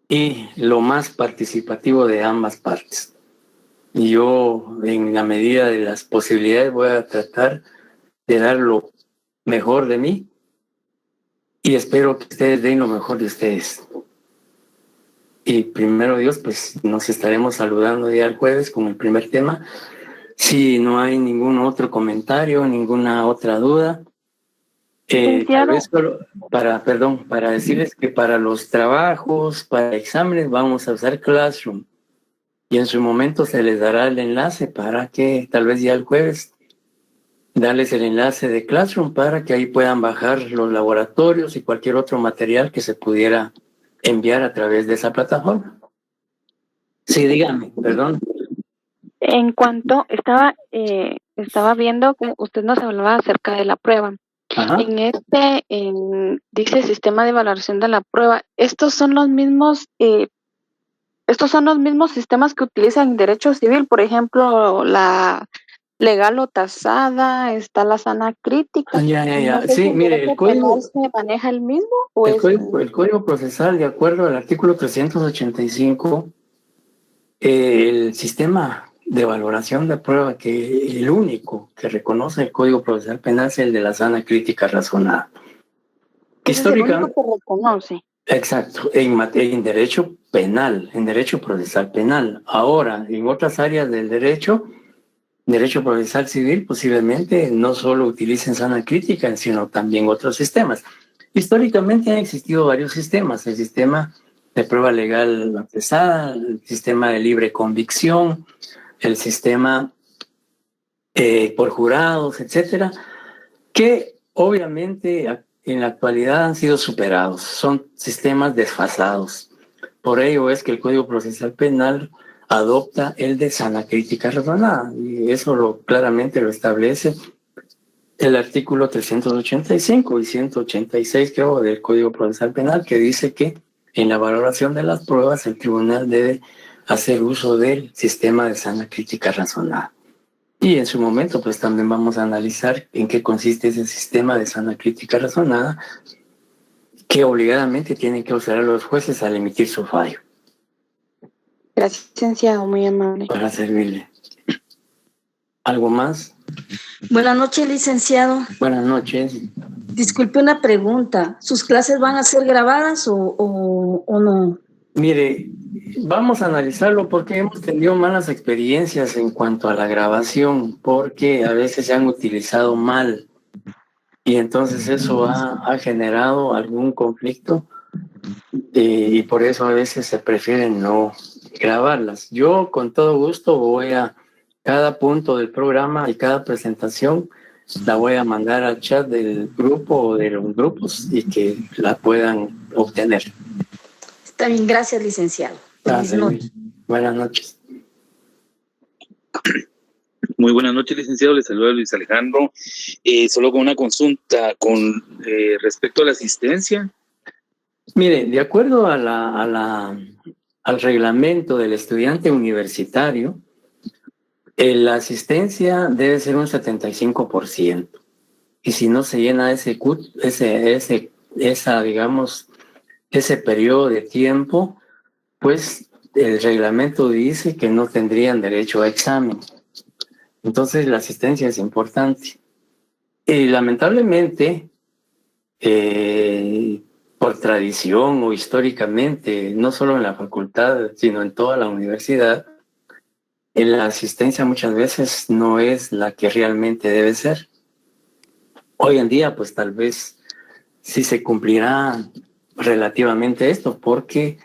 y lo más participativo de ambas partes. Y yo, en la medida de las posibilidades, voy a tratar de dar lo mejor de mí y espero que ustedes den lo mejor de ustedes. Y primero Dios, pues nos estaremos saludando ya el jueves con el primer tema. Si no hay ningún otro comentario, ninguna otra duda, tal vez solo para decirles que para los trabajos, para exámenes, vamos a usar Classroom. Y en su momento se les dará el enlace para que tal vez ya el jueves darles el enlace de Classroom para que ahí puedan bajar los laboratorios y cualquier otro material que se pudiera enviar a través de esa plataforma. Sí, dígame, perdón. En cuanto estaba viendo que usted nos hablaba acerca de la prueba. Ajá. Dice sistema de evaluación de la prueba. Estos son los mismos sistemas que utilizan en derecho civil, por ejemplo, la legal o tasada, está la sana crítica. Ya. No sé Sí, si mire, el código se maneja el mismo. El código procesal, de acuerdo al artículo 385, el sistema de valoración de prueba, que el único que reconoce el Código Procesal Penal es el de la sana crítica razonada. Históricamente se reconoce. Exacto, en derecho penal, en derecho procesal penal. Ahora, en otras áreas del derecho procesal civil, posiblemente no solo utilicen sana crítica, sino también otros sistemas. Históricamente han existido varios sistemas: el sistema de prueba legal pesada, el sistema de libre convicción, el sistema por jurados, etcétera, que obviamente en la actualidad han sido superados, son sistemas desfasados. Por ello es que el Código Procesal Penal adopta el de sana crítica razonada, y eso claramente lo establece el artículo 385 y 186, creo, del Código Procesal Penal, que dice que en la valoración de las pruebas el tribunal debe hacer uso del sistema de sana crítica razonada. Y en su momento, pues también vamos a analizar en qué consiste ese sistema de sana crítica razonada que obligadamente tienen que usar los jueces al emitir su fallo. Gracias, licenciado, muy amable. Para servirle. ¿Algo más? Buenas noches, licenciado. Buenas noches. Disculpe una pregunta. ¿Sus clases van a ser grabadas o no? Mire, vamos a analizarlo porque hemos tenido malas experiencias en cuanto a la grabación, porque a veces se han utilizado mal y entonces eso ha generado algún conflicto y por eso a veces se prefiere no grabarlas. Yo con todo gusto voy a cada punto del programa y cada presentación la voy a mandar al chat del grupo o de los grupos y que la puedan obtener. Está bien, gracias, licenciado. Buenas noches. Muy buenas noches, licenciado. Le saluda Luis Alejandro. Solo con una consulta con respecto a la asistencia. Mire, de acuerdo al reglamento del estudiante universitario, la asistencia debe ser un 75%. Y si no se llena ese periodo de tiempo, pues el reglamento dice que no tendrían derecho a examen. Entonces la asistencia es importante. Y lamentablemente, por tradición o históricamente, no solo en la facultad, sino en toda la universidad, la asistencia muchas veces no es la que realmente debe ser. Hoy en día, pues tal vez sí se cumplirá relativamente esto, porque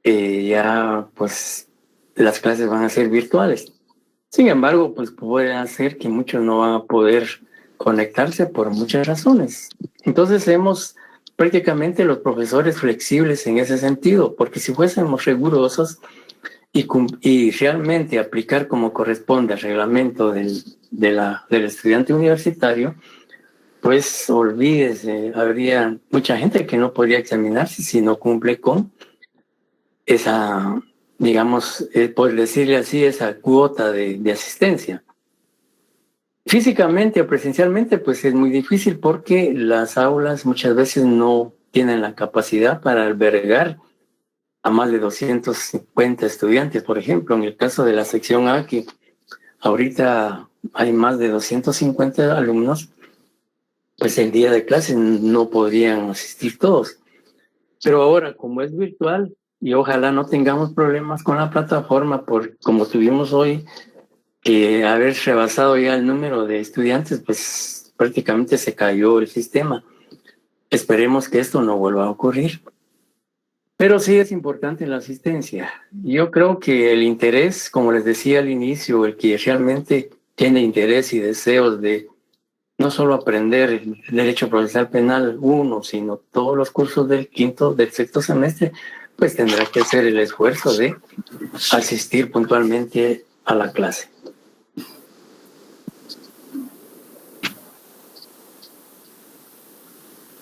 ya pues las clases van a ser virtuales. Sin embargo, pues puede hacer que muchos no van a poder conectarse por muchas razones. Entonces prácticamente los profesores flexibles en ese sentido, porque si fuésemos rigurosos y realmente aplicar como corresponde el reglamento del estudiante universitario, pues olvídese, habría mucha gente que no podría examinarse si no cumple con esa, digamos, por decirle así, esa cuota de asistencia. Físicamente o presencialmente, pues es muy difícil porque las aulas muchas veces no tienen la capacidad para albergar a más de 250 estudiantes. Por ejemplo, en el caso de la sección A, que ahorita hay más de 250 alumnos, pues el día de clase no podrían asistir todos. Pero ahora, como es virtual, y ojalá no tengamos problemas con la plataforma, como tuvimos hoy, que haber rebasado ya el número de estudiantes, pues prácticamente se cayó el sistema. Esperemos que esto no vuelva a ocurrir. Pero sí es importante la asistencia. Yo creo que el interés, como les decía al inicio, el que realmente tiene interés y deseos de no solo aprender el Derecho Procesal Penal 1, sino todos los cursos del sexto semestre, pues tendrá que hacer el esfuerzo de asistir puntualmente a la clase.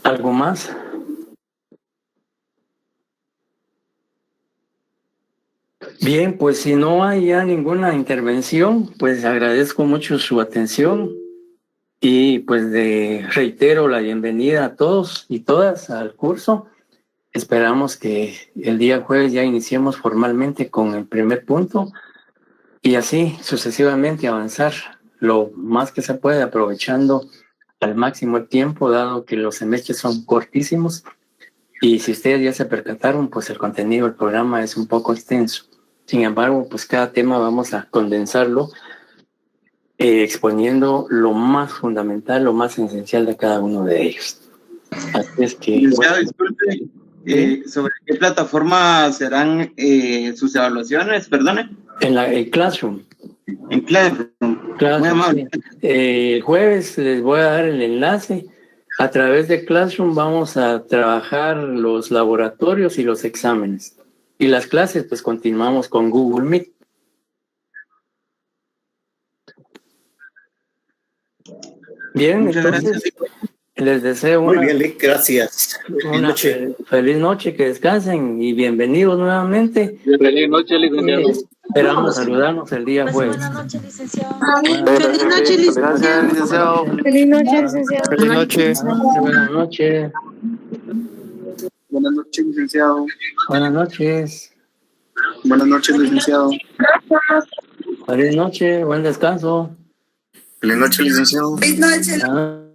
¿Algo más? Bien, pues si no hay ya ninguna intervención, pues agradezco mucho su atención y pues reitero la bienvenida a todos y todas al curso. Esperamos que el día jueves ya iniciemos formalmente con el primer punto y así sucesivamente avanzar lo más que se puede, aprovechando al máximo el tiempo, dado que los semestres son cortísimos y si ustedes ya se percataron, pues el contenido del programa es un poco extenso. Sin embargo, pues cada tema vamos a condensarlo exponiendo lo más fundamental, lo más esencial de cada uno de ellos. Así es que... Disculpe, ¿sobre qué plataforma serán sus evaluaciones? Perdone. En Classroom. En Classroom. Muy amable. El jueves les voy a dar el enlace. A través de Classroom vamos a trabajar los laboratorios y los exámenes. Y las clases, pues continuamos con Google Meet. Bien, muchas entonces gracias. Les deseo muy bien, Lick, gracias. Feliz noche, que descansen y bienvenidos nuevamente. Feliz noche, licenciado. Esperamos saludarnos el día jueves. Buenas noches, licenciado. Feliz noche, licenciado. Feliz noche, licenciado. Feliz noche. Buenas noches. Buenas noches, licenciado. Buenas noches. Buenas noches, licenciado. Feliz noche, buen descanso. Feliz noche, licenciado. Feliz noche.